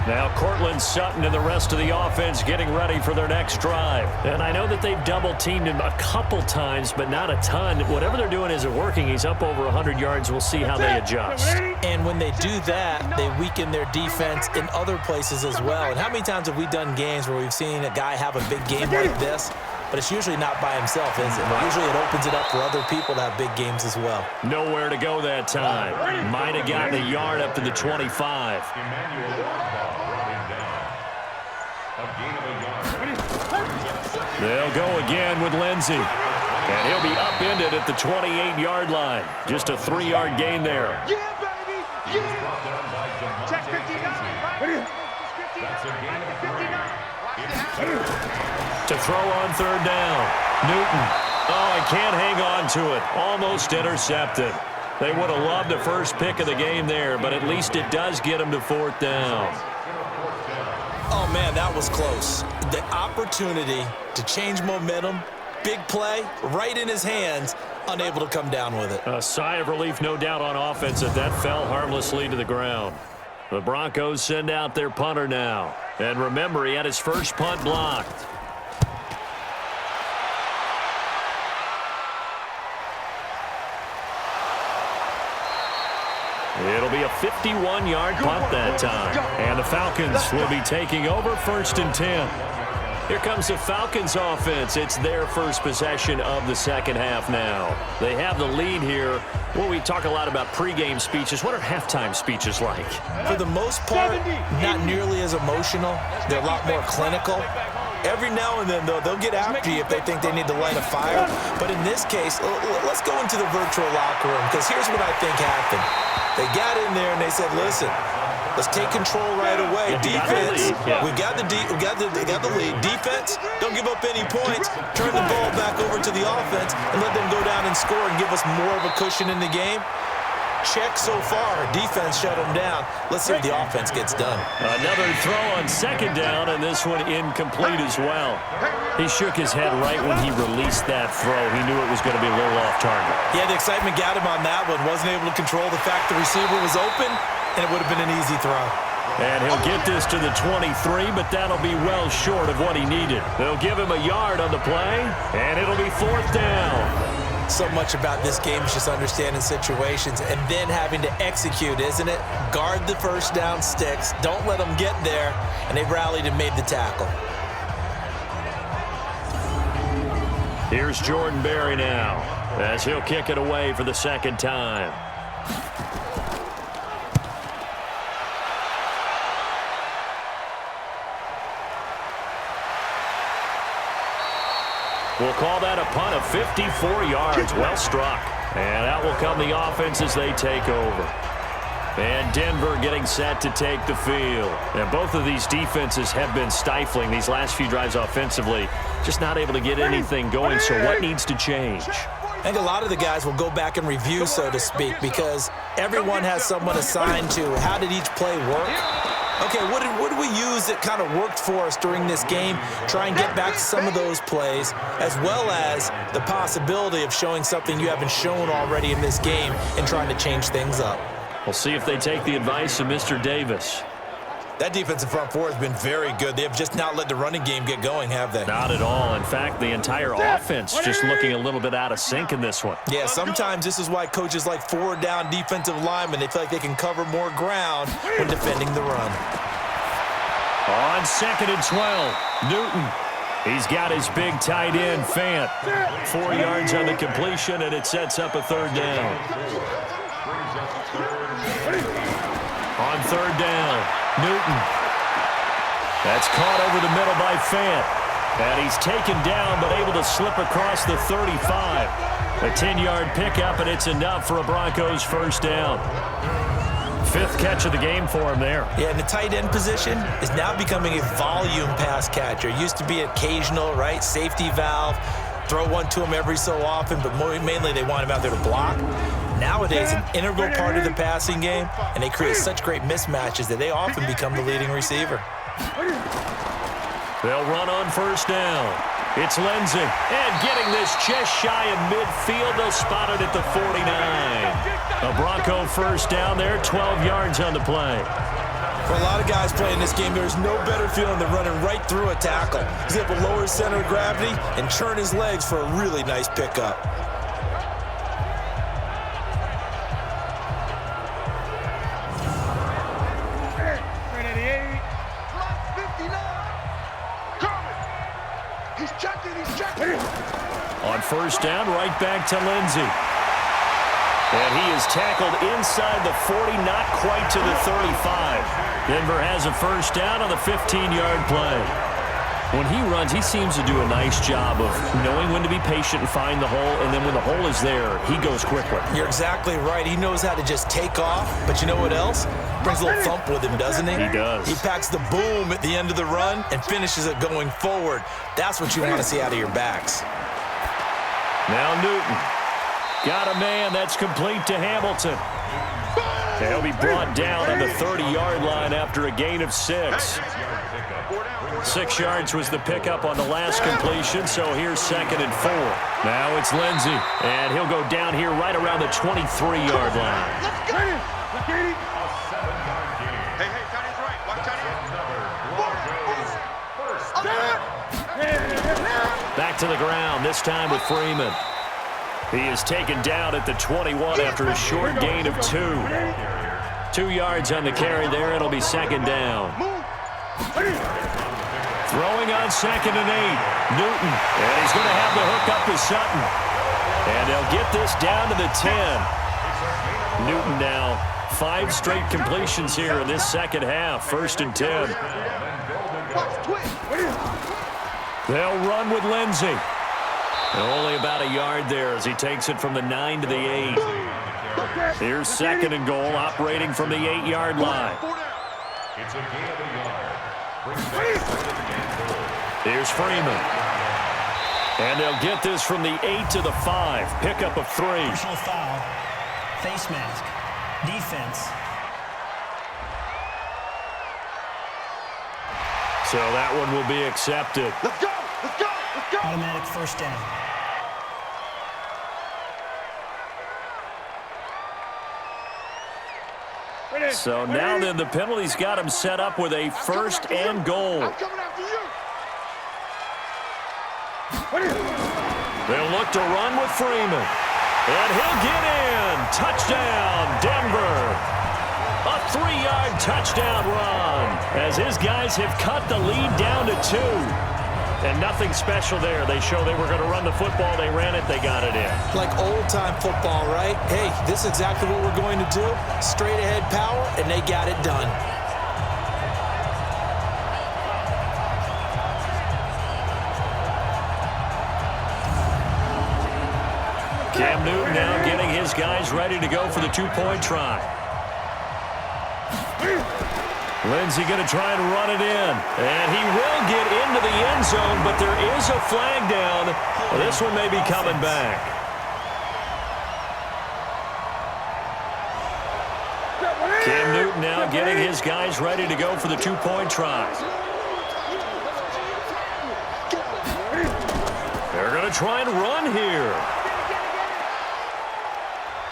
[SPEAKER 2] Now Cortland Sutton and the rest of the offense getting ready for their next drive. And I know that they've double-teamed him a couple times, but not a ton. Whatever they're doing isn't working. He's up over 100 yards. We'll see how they adjust.
[SPEAKER 1] And when they do that, they weaken their defense in other places as well. And how many times have we done games where we've seen a guy have a big game like this, but it's usually not by himself, is it? Usually it opens it up for other people to have big games as well.
[SPEAKER 2] Nowhere to go that time. Might have gotten a yard up to the 25. They'll go again with Lindsey. And he'll be upended at the 28-yard line. Just a 3-yard gain there.
[SPEAKER 4] Yeah, baby! Yeah! Check 59, right? That's a gain of 3.
[SPEAKER 2] To throw on 3rd down. Newton. Oh, I can't hang on to it. Almost intercepted. They would have loved the first pick of the game there, but at least it does get them to 4th down.
[SPEAKER 1] Oh, man, that was close. The opportunity to change momentum, big play, right in his hands, unable to come down with it.
[SPEAKER 2] A sigh of relief, no doubt, on offense that fell harmlessly to the ground. The Broncos send out their punter now. And remember, he had his first punt blocked. It'll be a 51-yard punt that time. And the Falcons will be taking over 1st and 10. Here comes the Falcons offense. It's their first possession of the 2nd half now. They have the lead here. Well, we talk a lot about pregame speeches. What are halftime speeches like?
[SPEAKER 1] For the most part, not nearly as emotional. They're a lot more clinical. Every now and then, though, they'll get after you if they think they need to light a fire. But in this case, let's go into the virtual locker room, because here's what I think happened. They got in there and they said, listen, let's take control right away. Defense, we got the lead. Defense, don't give up any points. Turn the ball back over to the offense and let them go down and score and give us more of a cushion in the game. Check so far. Defense shut them down. Let's see if the offense gets done.
[SPEAKER 2] Another throw on 2nd down, and this one incomplete as well. He shook his head right when he released that throw. He knew it was going to be a little off target.
[SPEAKER 1] Yeah, the excitement got him on that one. Wasn't able to control the fact the receiver was open, and it would have been an easy throw.
[SPEAKER 2] And he'll get this to the 23, but that'll be well short of what he needed. They'll give him a yard on the play, and it'll be 4th down.
[SPEAKER 1] So much about this game is just understanding situations and then having to execute, isn't it? Guard the first down sticks. Don't let them get there. And they rallied and made the tackle.
[SPEAKER 2] Here's Jordan Berry now as he'll kick it away for the 2nd time. We'll call that a punt of 54 yards. Well struck. And out will come the offense as they take over. And Denver getting set to take the field. And both of these defenses have been stifling these last few drives offensively. Just not able to get anything going, so what needs to change?
[SPEAKER 1] I think a lot of the guys will go back and review, so to speak, because everyone has someone assigned to how did each play work. Okay, what did we use that kind of worked for us during this game? Try and get back to some of those plays, as well as the possibility of showing something you haven't shown already in this game and trying to change things up.
[SPEAKER 2] We'll see if they take the advice of Mr. Davis.
[SPEAKER 1] That defensive front four has been very good. They have just not let the running game get going, have they?
[SPEAKER 2] Not at all. In fact, the entire offense just looking a little bit out of sync in this one.
[SPEAKER 1] Yeah, sometimes this is why coaches like forward-down defensive linemen, they feel like they can cover more ground when defending the run.
[SPEAKER 2] On 2nd and 12, Newton. He's got his big tight end, Fant. 4 yards on the completion, and it sets up a 3rd down. On 3rd down, Newton. That's caught over the middle by Fant. And he's taken down, but able to slip across the 35. A 10-yard pickup, and it's enough for a Broncos 1st down. 5th catch of the game for him there.
[SPEAKER 1] Yeah, and the tight end position is now becoming a volume pass catcher. Used to be occasional, right? Safety valve. Throw one to him every so often, but mainly they want him out there to block. Nowadays, an integral part of the passing game, and they create such great mismatches that they often become the leading receiver.
[SPEAKER 2] They'll run on 1st down. It's Lindsey. And getting this just shy of midfield, they'll spot it at the 49. A Bronco 1st down there, 12 yards on the play.
[SPEAKER 1] For a lot of guys playing this game, there's no better feeling than running right through a tackle. He's able to lower his center of gravity and churn his legs for a really nice pickup.
[SPEAKER 2] On 1st down, right back to Lindsey. And he is tackled inside the 40, not quite to the 35. Denver has a 1st down on the 15-yard play. When he runs, he seems to do a nice job of knowing when to be patient and find the hole, and then when the hole is there, he goes quickly.
[SPEAKER 1] You're exactly right. He knows how to just take off, but you know what else? Brings a little thump with him, doesn't he?
[SPEAKER 2] He does.
[SPEAKER 1] He packs the boom at the end of the run and finishes it going forward. That's what you want to see out of your backs.
[SPEAKER 2] Now Newton. Got a man that's complete to Hamilton. He'll be brought down on the 30-yard line after a gain of 6. 6 yards was the pickup on the last completion, so here's 2nd and 4. Now it's Lindsey, and he'll go down here right around the 23-yard line. Back to the ground, this time with Freeman. He is taken down at the 21 after a short gain of 2. 2 yards on the carry there. It'll be 2nd down. Throwing on 2nd and 8. Newton. And he's going to have the hook up to Sutton. And they'll get this down to the 10. Newton now 5 straight completions here in this second half. 1st and 10. They'll run with Lindsey. Only about a yard there as he takes it from the 9 to the 8. Here's 2nd and goal, operating from the 8-yard line.
[SPEAKER 5] It's a gain of a yard.
[SPEAKER 2] Here's Freeman. And they'll get this from the 8 to the 5. Pickup of 3.
[SPEAKER 3] Personal foul. Face mask. Defense.
[SPEAKER 2] So that one will be accepted.
[SPEAKER 4] Let's go! Let's go! Let's go!
[SPEAKER 3] Automatic 1st down.
[SPEAKER 2] So now then the penalty's got him set up with a 1st and goal.
[SPEAKER 4] I'm coming after you!
[SPEAKER 2] They'll look to run with Freeman. And he'll get in. Touchdown, Denver. A 3-yard touchdown run as his guys have cut the lead down to 2. And nothing special there. They show they were going to run the football. They ran it. They got it in.
[SPEAKER 1] Like old-time football, right? Hey, this is exactly what we're going to do. Straight-ahead power, and they got it done.
[SPEAKER 2] Cam Newton now getting his guys ready to go for the two-point try. Lindsey going to try and run it in. And he will get into the end zone, but there is a flag down. Well, this one may be coming back. Cam Newton now getting his guys ready to go for the two-point try. They're going to try and run here.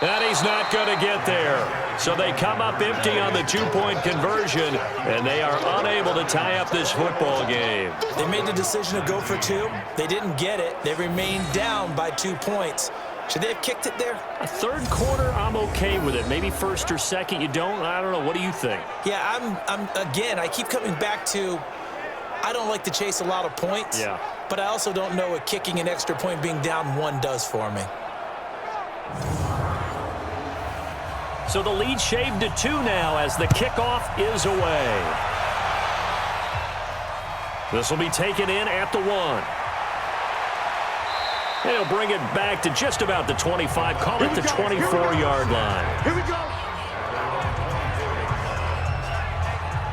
[SPEAKER 2] And he's not going to get there. So they come up empty on the two-point conversion, and they are unable to tie up this football game.
[SPEAKER 1] They made the decision to go for two. They didn't get it. They remained down by 2 points. Should they have kicked it there?
[SPEAKER 2] A third quarter, I'm okay with it. Maybe first or second, you don't. I don't know. What do you think?
[SPEAKER 1] Yeah, again, I keep coming back to I don't like to chase a lot of points.
[SPEAKER 2] Yeah.
[SPEAKER 1] But I also don't know what kicking an extra point being down 1 does for me.
[SPEAKER 2] So the lead shaved to 2 now as the kickoff is away. This will be taken in at the 1. They'll bring it back to just about the 25. Call it the 24-yard line.
[SPEAKER 6] Here we go.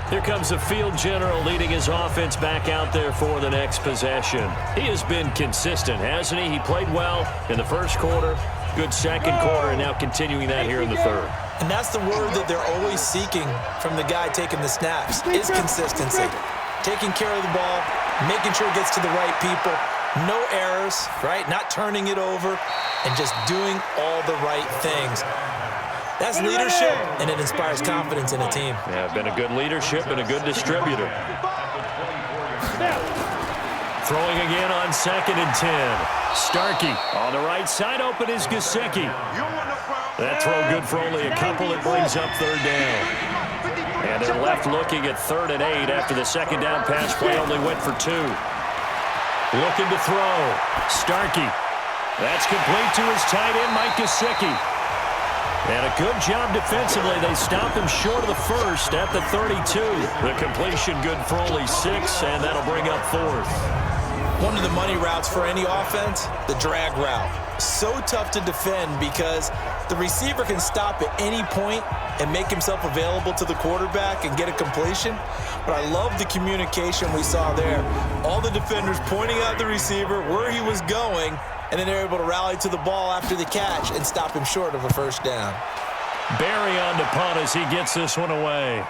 [SPEAKER 2] Here comes the field general leading his offense back out there for the next possession. He has been consistent, hasn't he? He played well in the first quarter, good second quarter, and now continuing that here in the third.
[SPEAKER 1] And that's the word that they're always seeking from the guy taking the snaps, is consistency. Taking care of the ball, making sure it gets to the right people, no errors, right? Not turning it over, and just doing all the right things. That's leadership, and it inspires confidence in a team.
[SPEAKER 2] Yeah, been a good leadership and a good distributor. Throwing again on 2nd and 10. Starkey on the right side, open is Gesicki. That throw good for only a couple. It brings up 3rd down. And they're left looking at 3rd and 8 after the second down pass play only went for 2. Looking to throw. Starkey. That's complete to his tight end, Mike Gesicki. And a good job defensively. They stop him short of the first at the 32. The completion good for only 6, and that'll bring up 4th.
[SPEAKER 1] One of the money routes for any offense, the drag route. So tough to defend because the receiver can stop at any point and make himself available to the quarterback and get a completion. But I love the communication we saw there. All the defenders pointing out the receiver, where he was going, and then they're able to rally to the ball after the catch and stop him short of a 1st down.
[SPEAKER 2] Barry on the punt as he gets this one away.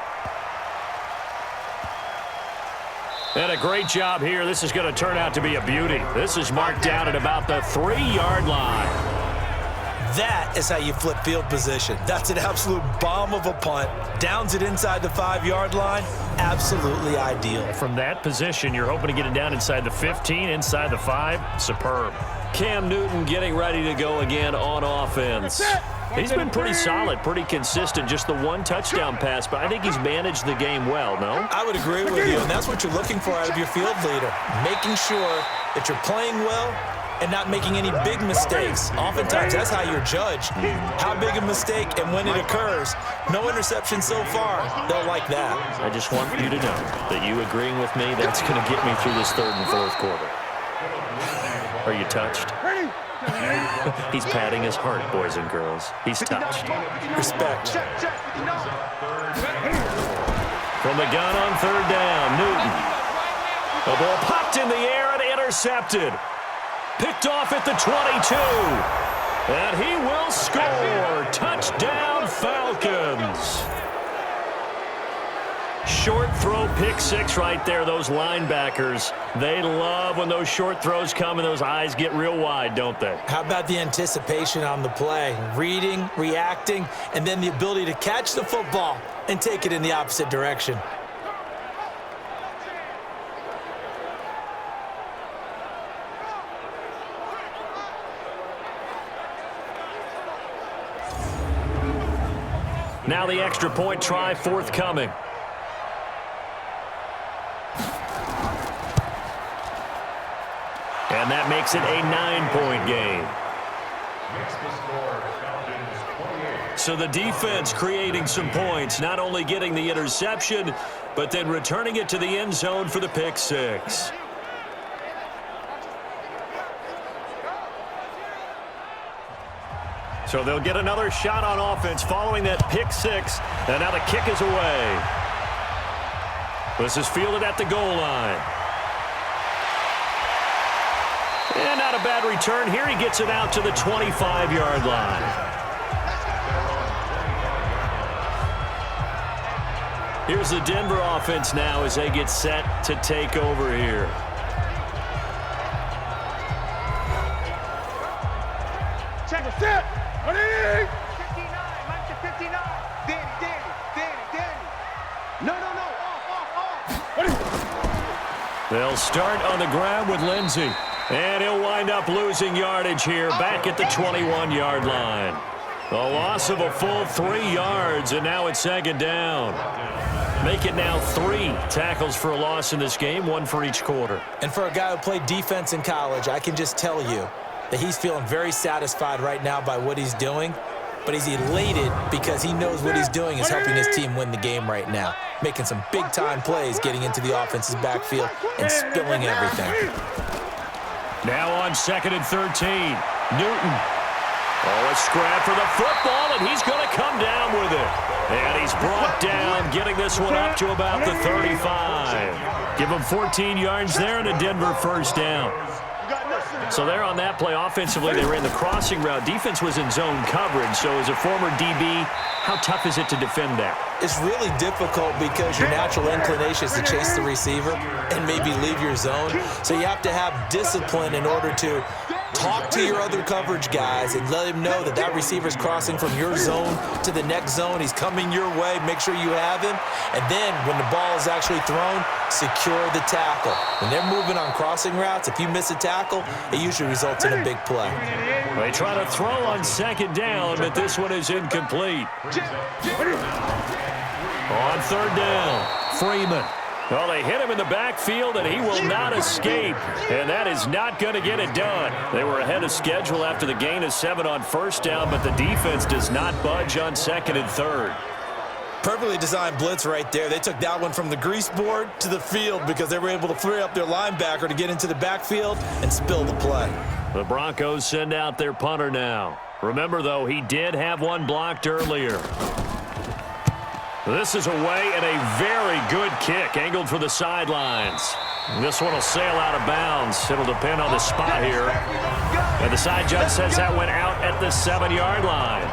[SPEAKER 2] And a great job here. This is going to turn out to be a beauty. This is marked down at about the 3-yard line.
[SPEAKER 1] That is how you flip field position. That's an absolute bomb of a punt. Downs it inside the 5-yard line. Absolutely ideal.
[SPEAKER 2] From that position, you're hoping to get it down inside the 15, inside the 5. Superb. Cam Newton getting ready to go again on offense. He's been pretty solid, pretty consistent, just the 1 touchdown pass, but I think he's managed the game well, no?
[SPEAKER 1] I would agree with you, and that's what you're looking for out of your field leader, making sure that you're playing well and not making any big mistakes. Oftentimes, that's how you're judged. How big a mistake and when it occurs. No interception so far. They'll like that.
[SPEAKER 2] I just want you to know that you agreeing with me, that's going to get me through this 3rd and 4th quarter. Are you touched? He's patting his heart, boys and girls. He's touched.
[SPEAKER 1] Respect.
[SPEAKER 2] From the gun on 3rd down, Newton. The ball popped in the air and intercepted. Picked off at the 22. And he will score. Touchdown, Falcons. Short throw, pick 6 right there. Those linebackers, they love when those short throws come and those eyes get real wide, don't they?
[SPEAKER 1] How about the anticipation on the play? Reading, reacting, and then the ability to catch the football and take it in the opposite direction.
[SPEAKER 2] Now the extra point try forthcoming. And that makes it a 9-point game. So the defense creating some points, not only getting the interception, but then returning it to the end zone for the pick 6. So they'll get another shot on offense following that pick six. And now the kick is away. This is fielded at the goal line. And not a bad return. Here he gets it out to the 25-yard line. Here's the Denver offense now as they get set to take over here.
[SPEAKER 4] Check it. Set. 59. Mike to 59. Danny. No. Off.
[SPEAKER 2] They'll start on the ground with Lindsey. And he'll wind up losing yardage here back at the 21-yard line. A loss of a full 3 yards, and now it's second down. Make it now 3 tackles for a loss in this game, 1 for each quarter.
[SPEAKER 1] And for a guy who played defense in college, I can just tell you that he's feeling very satisfied right now by what he's doing. But he's elated because he knows what he's doing is helping his team win the game right now. Making some big-time plays, getting into the offense's backfield and spilling everything.
[SPEAKER 2] Now on 2nd and 13, Newton. Oh, a scrap for the football, and he's going to come down with it. And he's brought down, getting this one up to about the 35. Give him 14 yards there and a Denver first down. So there on that play, offensively, they ran the crossing route. Defense was in zone coverage, so as a former DB, how tough is it to defend that?
[SPEAKER 1] It's really difficult because your natural inclination is to chase the receiver and maybe leave your zone. So you have to have discipline in order to talk to your other coverage guys and let him know that that receiver's crossing from your zone to the next zone. He's coming your way. Make sure you have him. And then when the ball is actually thrown, secure the tackle. When they're moving on crossing routes, if you miss a tackle, it usually results in a big play.
[SPEAKER 2] They try to throw on 2nd down, but this one is incomplete. On 3rd down, Freeman. Well, they hit him in the backfield, and he will not escape. And that is not going to get it done. They were ahead of schedule after the gain of 7 on 1st down, but the defense does not budge on 2nd and 3rd.
[SPEAKER 1] Perfectly designed blitz right there. They took that one from the grease board to the field because they were able to free up their linebacker to get into the backfield and spill the play.
[SPEAKER 2] The Broncos send out their punter now. Remember, though, he did have one blocked earlier. This is away and a very good kick, angled for the sidelines. This one will sail out of bounds. It'll depend on the spot here. And the side judge says that went out at the 7-yard line.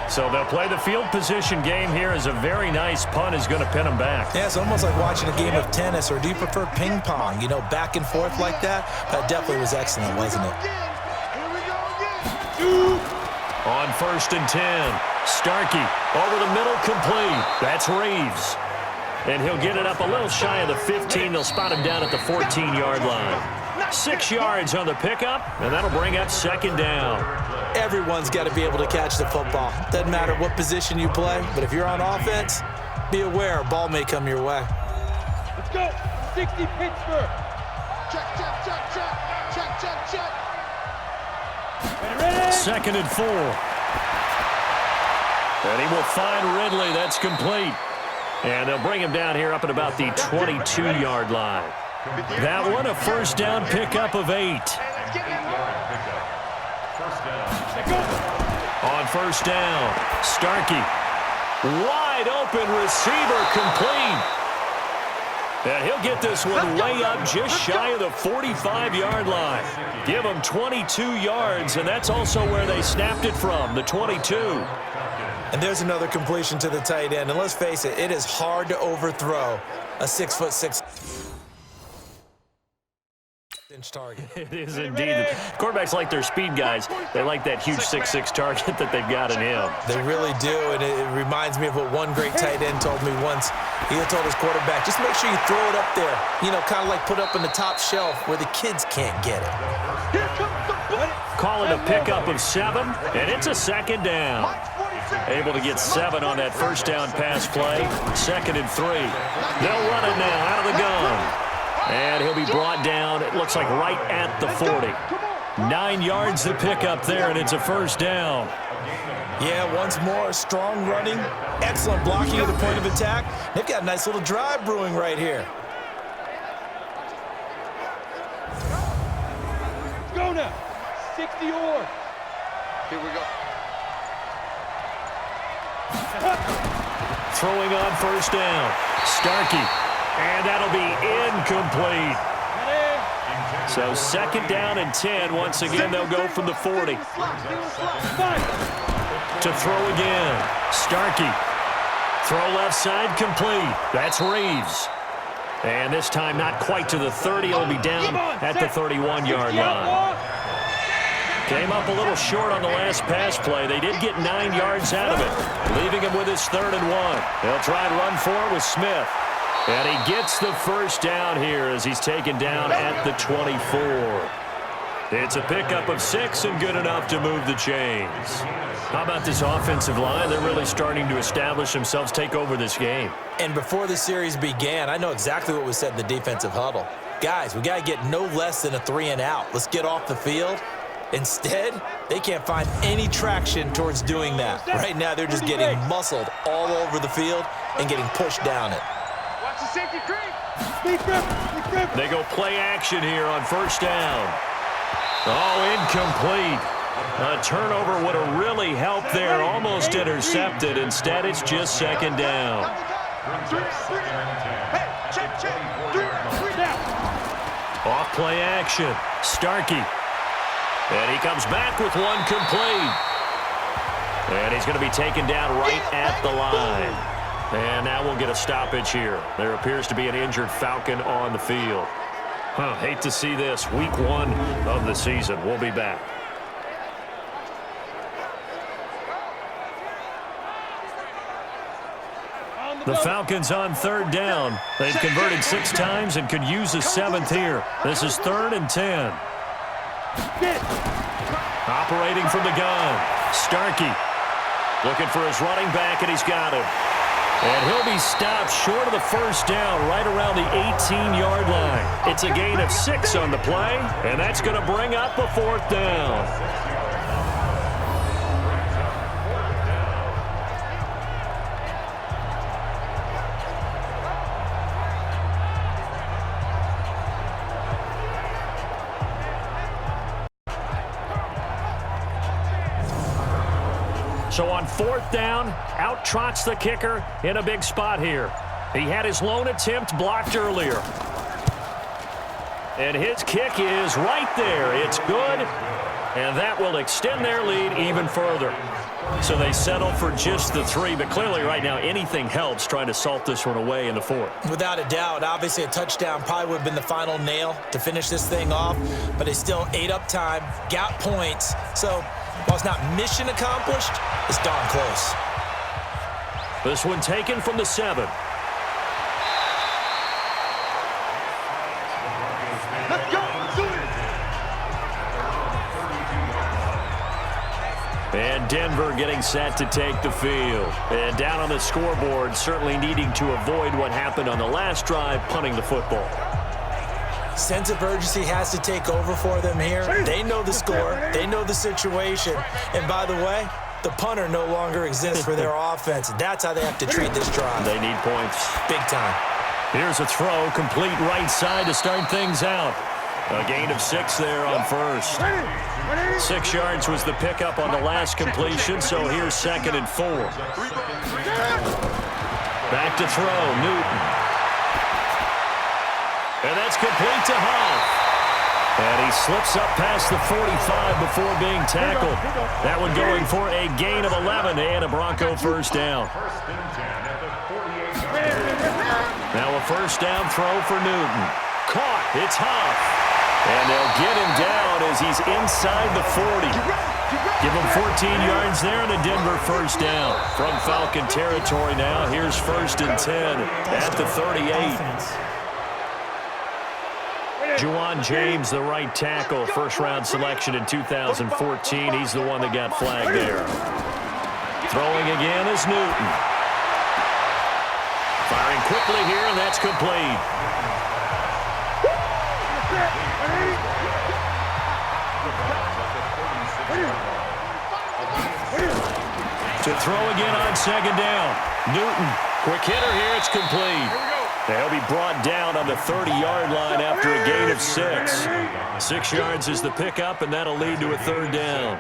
[SPEAKER 2] So they'll play the field position game here as a very nice punt is going to pin them back.
[SPEAKER 1] Yeah, it's almost like watching a game of tennis, or do you prefer ping pong? You know, back and forth like that? That definitely was excellent, wasn't it?
[SPEAKER 2] On 1st and 10, Starkey over the middle, complete. That's Reeves. And he'll get it up a little shy of the 15. They'll spot him down at the 14-yard line. 6 yards on the pickup, and that'll bring up 2nd down.
[SPEAKER 1] Everyone's got to be able to catch the football. Doesn't matter what position you play, but if you're on offense, be aware a ball may come your way.
[SPEAKER 4] Let's go. 60 Pittsburgh. Check.
[SPEAKER 2] 2nd and 4. And he will find Ridley. That's complete. And they'll bring him down here up at about the 22-yard line. That one, a first down pickup of 8. On 1st down, Starkey. Wide open receiver, complete. And he'll get this one way up just shy of the 45-yard line. Give him 22 yards, and that's also where they snapped it from, the 22.
[SPEAKER 1] And there's another completion to the tight end. And let's face it, it is hard to overthrow a 6'6" target.
[SPEAKER 2] It is indeed. Quarterbacks like their speed guys. They like that huge 6'6" target that they've got in him.
[SPEAKER 1] They really do, and it reminds me of what one great tight end told me once. He told his quarterback, just make sure you throw it up there, you know, kind of like put up in the top shelf where the kids can't get it.
[SPEAKER 2] Call it a pickup of 7, and it's a 2nd down. Able to get 7 on that first down pass play. 2nd and 3. They'll run it now out of the gun. And he'll be brought down, it looks like right at the 40. 9 yards to pick up there, and it's a first down.
[SPEAKER 1] Yeah, once more, strong running, excellent blocking at the point of attack. They've got a nice little drive brewing right here.
[SPEAKER 4] Let's go now. 60 or.
[SPEAKER 6] Here we go.
[SPEAKER 2] Throwing on first down. Starkey. And that'll be incomplete. So 2nd down and 10. Once again, they'll go from the 40. To throw again. Starkey. Throw left side complete. That's Reeves. And this time not quite to the 30. It'll be down at the 31-yard line. Came up a little short on the last pass play. They did get 9 yards out of it, leaving him with his 3rd and 1. They'll try and run for it with Smith. And he gets the first down here as he's taken down at the 24. It's a pickup of 6 and good enough to move the chains. How about this offensive line? They're really starting to establish themselves, take over this game.
[SPEAKER 1] And before the series began, I know exactly what was said in the defensive huddle. Guys, we got to get no less than a 3 and out. Let's get off the field. Instead, they can't find any traction towards doing that. Right now, they're just getting muscled all over the field and getting pushed down it.
[SPEAKER 4] Watch the safety creep.
[SPEAKER 2] They go play action here on first down. Oh, incomplete. A turnover would have really helped there. Almost intercepted. Instead, it's just 2nd down.
[SPEAKER 4] Hey, check. 3 down.
[SPEAKER 2] Off play action. Starkey. And he comes back with one complete. And he's going to be taken down right at the line. And now we'll get a stoppage here. There appears to be an injured Falcon on the field. Hate to see this. Week 1 of the season. We'll be back. The Falcons on 3rd down. They've converted 6 times and could use a 7th here. This is 3rd and 10. Operating from the gun. Starkey looking for his running back, and he's got him. And he'll be stopped short of the first down right around the 18-yard line. It's a gain of 6 on the play, and that's going to bring up a 4th down. So on 4th down, out trots the kicker in a big spot here. He had his lone attempt blocked earlier. And his kick is right there. It's good, and that will extend their lead even further. So they settle for just the 3, but clearly right now anything helps trying to salt this one away in the 4th.
[SPEAKER 1] Without a doubt, obviously a touchdown probably would have been the final nail to finish this thing off, but they still ate up time, got points. So while it's not mission accomplished, it's darn close.
[SPEAKER 2] This one taken from the 7.
[SPEAKER 4] Let's go. Do it.
[SPEAKER 2] And Denver getting set to take the field. And down on the scoreboard, certainly needing to avoid what happened on the last drive, punting the football.
[SPEAKER 1] Sense of urgency has to take over for them here. They know the score. They know the situation. And by the way, the punter no longer exists for their offense. That's how they have to treat this drive.
[SPEAKER 2] They need points.
[SPEAKER 1] Big time.
[SPEAKER 2] Here's a throw, complete right side to start things out. A gain of 6 there on first. 6 yards was the pickup on the last completion, so here's 2nd and 4. Back to throw, Newton. And that's complete to Huff. And he slips up past the 45 before being tackled. That one going for a gain of 11 and a Bronco first down. Now a first down throw for Newton. Caught. It's Huff. And they'll get him down as he's inside the 40. Give him 14 yards there and a Denver first down. From Falcon territory now, here's 1st and 10 at the 38. Juwan James, the right tackle, first-round selection in 2014. He's the one that got flagged there. Throwing again is Newton. Firing quickly here, and that's complete. To throw again on 2nd down. Newton, quick hitter here, it's complete. They'll be brought down on the 30-yard line after a gain of 6. 6 yards is the pickup, and that'll lead to a 3rd down.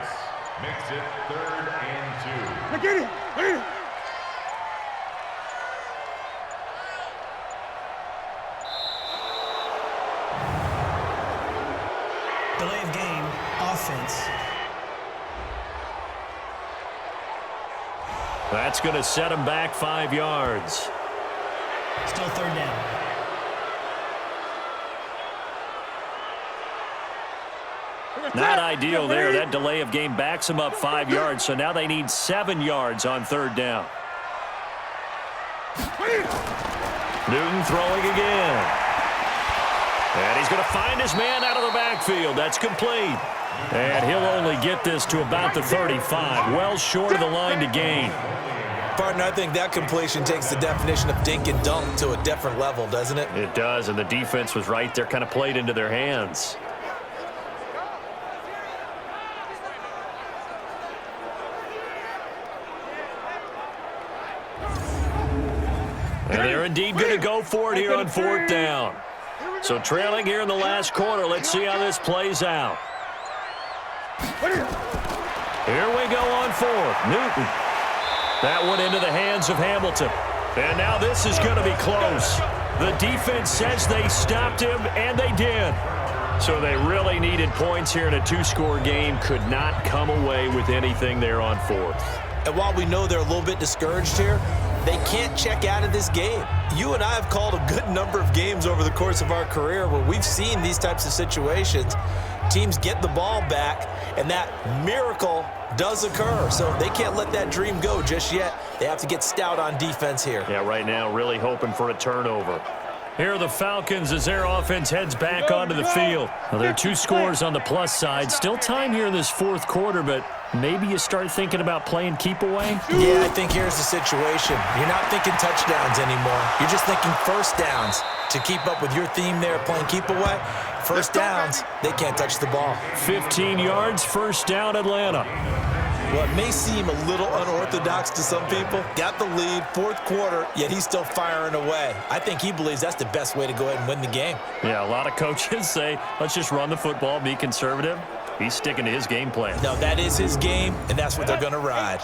[SPEAKER 5] Makes it 3rd and 2.
[SPEAKER 4] Get it.
[SPEAKER 2] That's going to set him back 5 yards.
[SPEAKER 3] Still third down.
[SPEAKER 2] Not ideal there. That delay of game backs them up 5 yards, so now they need 7 yards on third down. Newton throwing again. And he's going to find his man out of the backfield. That's complete. And he'll only get this to about the 35, well short of the line to gain.
[SPEAKER 1] Partner, I think that completion takes the definition of dink and dunk to a different level, doesn't it?
[SPEAKER 2] It does, and the defense was right there, kind of played into their hands. And they're indeed going to go for it here on fourth down. So trailing here in the last quarter. Let's see how this plays out. Here we go on fourth. Newton. That one into the hands of Hamilton. And now this is going to be close. The defense says they stopped him, and they did. So they really needed points here in a 2-score game. Could not come away with anything there on fourth.
[SPEAKER 1] And while we know they're a little bit discouraged here, they can't check out of this game. You and I have called a good number of games over the course of our career where we've seen these types of situations. Teams get the ball back, and that miracle does occur. So they can't let that dream go just yet. They have to get stout on defense here.
[SPEAKER 2] Yeah, right now really hoping for a turnover. Here are the Falcons as their offense heads back onto the field. Well, there are 2 scores on the plus side. Still time here in this fourth quarter, but maybe you start thinking about playing keep away?
[SPEAKER 1] Yeah, I think here's the situation. You're not thinking touchdowns anymore. You're just thinking first downs. To keep up with your theme there, playing keep away, first downs, they can't touch the ball.
[SPEAKER 2] 15 yards, first down, Atlanta.
[SPEAKER 1] What may seem a little unorthodox to some people, got the lead, fourth quarter, yet he's still firing away. I think he believes that's the best way to go ahead and win the game.
[SPEAKER 2] Yeah, a lot of coaches say, let's just run the football, be conservative. He's sticking to his game plan.
[SPEAKER 1] No, that is his game, and that's what they're going to ride.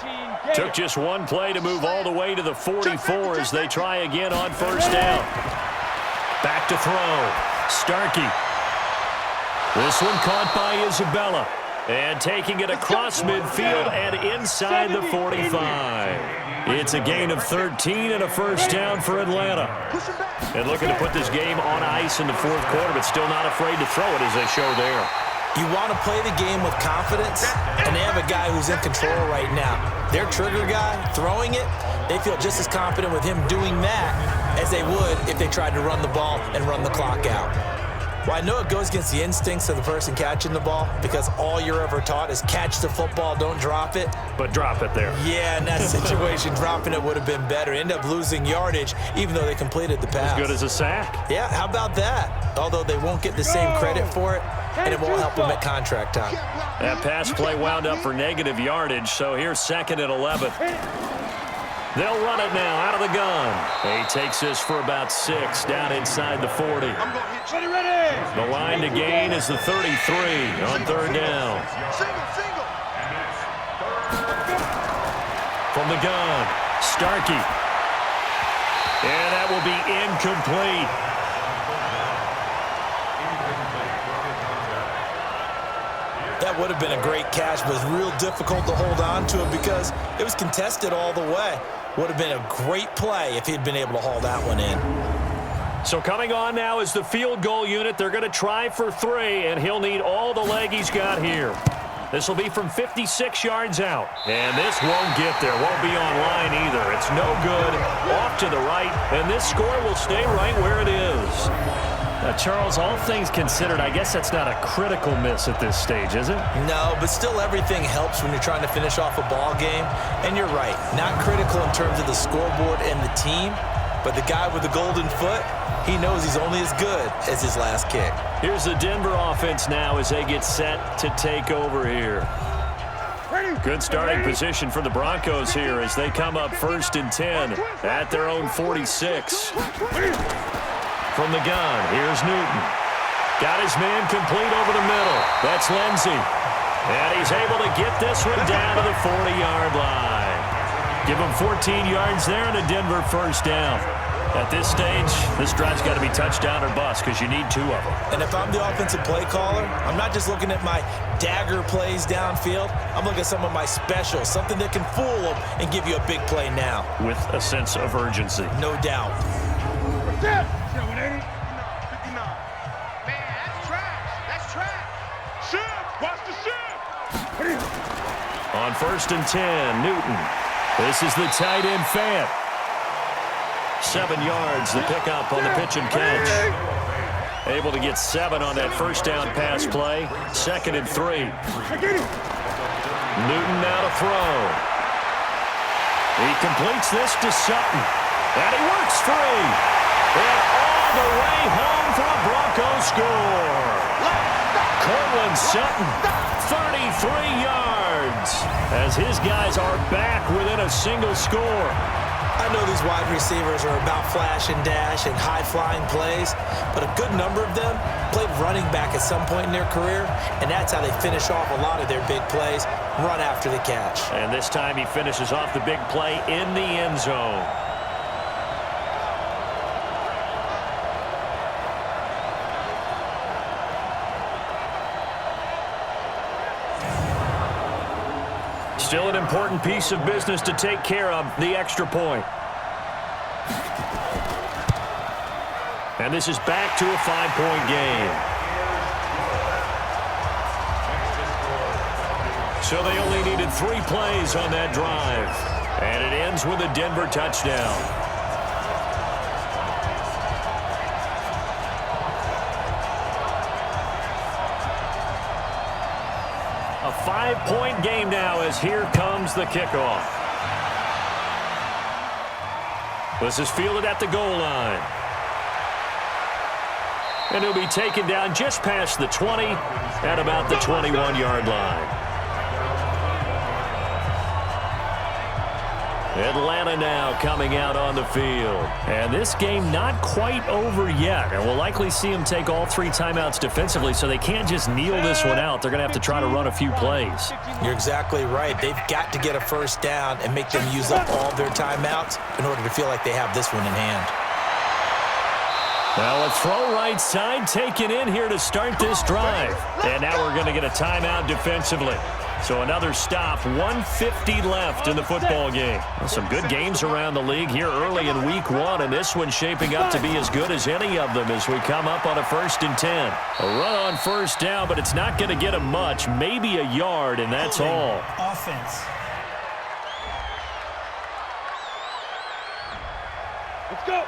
[SPEAKER 2] Took just one play to move all the way to the 44 as they try again on first down. Back to throw. Starkey. This one caught by Isabella. And taking it across midfield and inside the 45. It's a gain of 13 and a first down for Atlanta. And looking to put this game on ice in the fourth quarter, but still not afraid to throw it as they show there.
[SPEAKER 1] You want to play the game with confidence, and they have a guy who's in control right now. Their trigger guy, throwing it, they feel just as confident with him doing that as they would if they tried to run the ball and run the clock out. Well, I know it goes against the instincts of the person catching the ball because all you're ever taught is catch the football, don't drop it.
[SPEAKER 2] But drop it there.
[SPEAKER 1] Yeah, in that situation, dropping it would have been better. End up losing yardage even though they completed the pass.
[SPEAKER 2] As good as a sack.
[SPEAKER 1] Yeah, how about that? Although they won't get the same credit for it, and it won't help them at contract time.
[SPEAKER 2] That pass play wound up for negative yardage, so here's 2nd and 11. They'll run it now out of the gun. He takes this for about 6 down inside the 40. The line to gain is the 33 on third down. From the gun, Starkey. And that will be incomplete.
[SPEAKER 1] That would have been a great catch, but it was real difficult to hold on to it because it was contested all the way. Would have been a great play if he'd been able to haul that one in.
[SPEAKER 2] So coming on now is the field goal unit. They're going to try for 3, and he'll need all the leg he's got here. This will be from 56 yards out. And this won't get there. Won't be on line either. It's no good. Off to the right, and this score will stay right where it is. Charles, all things considered, I guess that's not a critical miss at this stage, is it?
[SPEAKER 1] No, but still everything helps when you're trying to finish off a ball game. And you're right, not critical in terms of the scoreboard and the team, but the guy with the golden foot, he knows he's only as good as his last kick.
[SPEAKER 2] Here's the Denver offense now as they get set to take over here. Good starting position for the Broncos here as they come up 1st and 10 at their own 46. From the gun, here's Newton. Got his man complete over the middle. That's Lindsey. And he's able to get this one down to the 40-yard line. Give him 14 yards there and a Denver first down. At this stage, this drive's got to be touchdown or bust because you need 2 of them.
[SPEAKER 1] And if I'm the offensive play caller, I'm not just looking at my dagger plays downfield. I'm looking at some of my specials, something that can fool them and give you a big play now.
[SPEAKER 2] With a sense of urgency.
[SPEAKER 1] No doubt.
[SPEAKER 4] Man, that's trash. That's trash.
[SPEAKER 6] Shift! Watch the shift!
[SPEAKER 2] On 1st and 10, Newton. This is the tight end Fant. 7 yards, the pickup on the pitch and catch. Able to get 7 on that first down pass play. 2nd and 3. Newton now to throw. He completes this to Sutton. And he works free. And all the way home for a Broncos score. Cortland Sutton, 33 yards. As his guys are back within a single score.
[SPEAKER 1] I know these wide receivers are about flash and dash and high-flying plays, but a good number of them played running back at some point in their career, and that's how they finish off a lot of their big plays, run after the catch.
[SPEAKER 2] And this time he finishes off the big play in the end zone. Still an important piece of business to take care of, the extra point. And this is back to a 5-point game. So they only needed 3 plays on that drive. And it ends with a Denver touchdown. A 5-point game now as here comes the kickoff. This is fielded at the goal line. And he'll be taken down just past the 20 at about the 21-yard line. Atlanta now coming out on the field. And this game not quite over yet. And we'll likely see them take all 3 timeouts defensively, so they can't just kneel this one out. They're going to have to try to run a few plays.
[SPEAKER 1] You're exactly right. They've got to get a first down and make them use up all their timeouts in order to feel like they have this one in hand.
[SPEAKER 2] Well, a throw right side taken in here to start this drive. And now we're going to get a timeout defensively. So another stop, 1:50 left in the football game. Well, some good games around the league here early in week 1, and this one's shaping up to be as good as any of them as we come up on a 1st and 10. A run on first down, but it's not going to get them much, maybe a yard, and that's all.
[SPEAKER 3] Offense.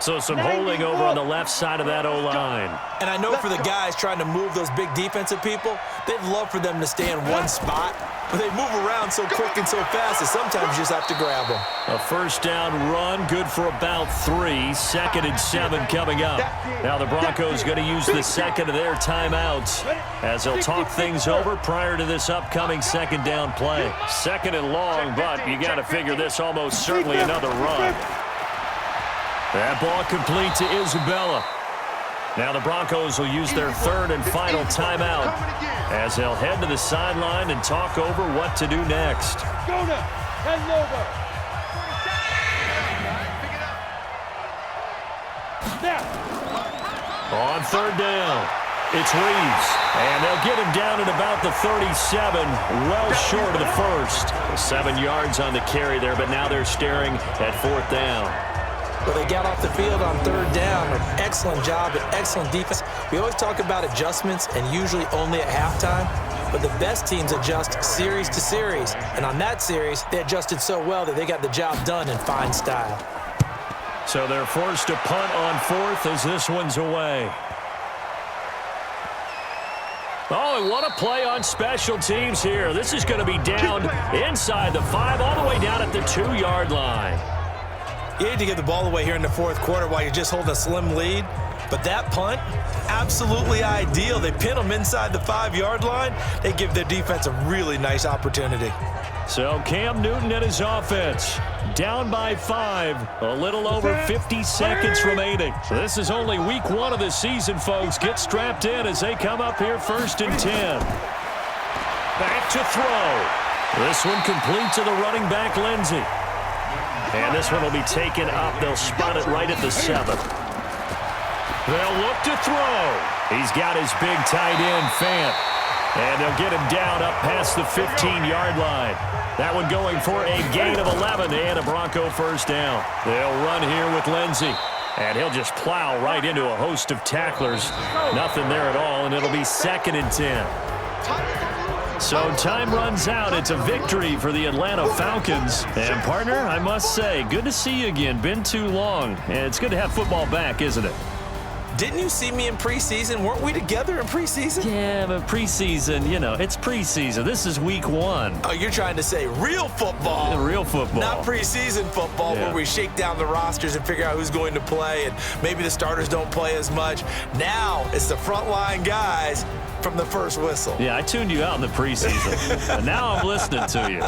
[SPEAKER 2] So some holding over on the left side of that O-line.
[SPEAKER 1] And I know for the guys trying to move those big defensive people, they'd love for them to stay in one spot, but they move around so quick and so fast that sometimes you just have to grab them.
[SPEAKER 2] A first down run, good for about 3. 2nd and 7 coming up. Now the Broncos going to use the second of their timeouts as they'll talk things over prior to this upcoming 2nd down play. 2nd and long, but you got to figure this almost certainly another run. That ball complete to Isabella. Now the Broncos will use their 3rd and final timeout as they'll head to the sideline and talk over what to do next. On 3rd down, it's Reeves. And they'll get him down at about the 37, well short of the first. 7 yards on the carry there, but now they're staring at 4th down.
[SPEAKER 1] Well, they got off the field on 3rd down. Excellent job and excellent defense. We always talk about adjustments and usually only at halftime, but the best teams adjust series to series. And on that series, they adjusted so well that they got the job done in fine style.
[SPEAKER 2] So they're forced to punt on 4th as this one's away. Oh, and what a play on special teams here. This is going to be down inside the 5, all the way down at the 2-yard line.
[SPEAKER 1] You need to get the ball away here in the 4th quarter while you're just holding a slim lead. But that punt, absolutely ideal. They pin them inside the 5-yard line. They give their defense a really nice opportunity.
[SPEAKER 2] So Cam Newton and his offense down by 5, a little over 50 seconds remaining. So this is only week 1 of the season, folks. Get strapped in as they come up here 1st and 10. Back to throw. This one complete to the running back, Lindsey. And this one will be taken up. They'll spot it right at the 7. They'll look to throw. He's got his big tight end, Fant. And they'll get him down up past the 15-yard line. That one going for a gain of 11 and a Bronco first down. They'll run here with Lindsey. And he'll just plow right into a host of tacklers. Nothing there at all, and it'll be 2nd and 10. So time runs out. It's a victory for the Atlanta Falcons. And, partner, I must say, good to see you again. Been too long. And it's good to have football back, isn't it?
[SPEAKER 1] Didn't you see me in preseason? Weren't we together in preseason?
[SPEAKER 2] Yeah, but preseason, you know, it's preseason. This is week 1.
[SPEAKER 1] Oh, you're trying to say real football.
[SPEAKER 2] Real football.
[SPEAKER 1] Not preseason football where we shake down the rosters and figure out who's going to play, and maybe the starters don't play as much. Now it's the frontline guys from the first whistle.
[SPEAKER 2] Yeah, I tuned you out in the preseason, and now I'm listening to you.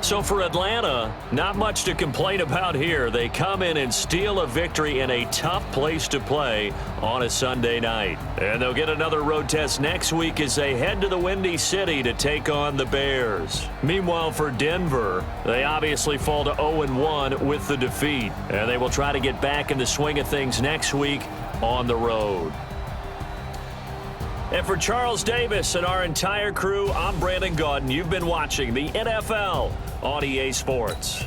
[SPEAKER 2] So for Atlanta, not much to complain about here. They come in and steal a victory in a tough place to play on a Sunday night. And they'll get another road test next week as they head to the Windy City to take on the Bears. Meanwhile, for Denver, they obviously fall to 0-1 with the defeat. And they will try to get back in the swing of things next week on the road. And for Charles Davis and our entire crew, I'm Brandon Gaudin. You've been watching the NFL on EA Sports.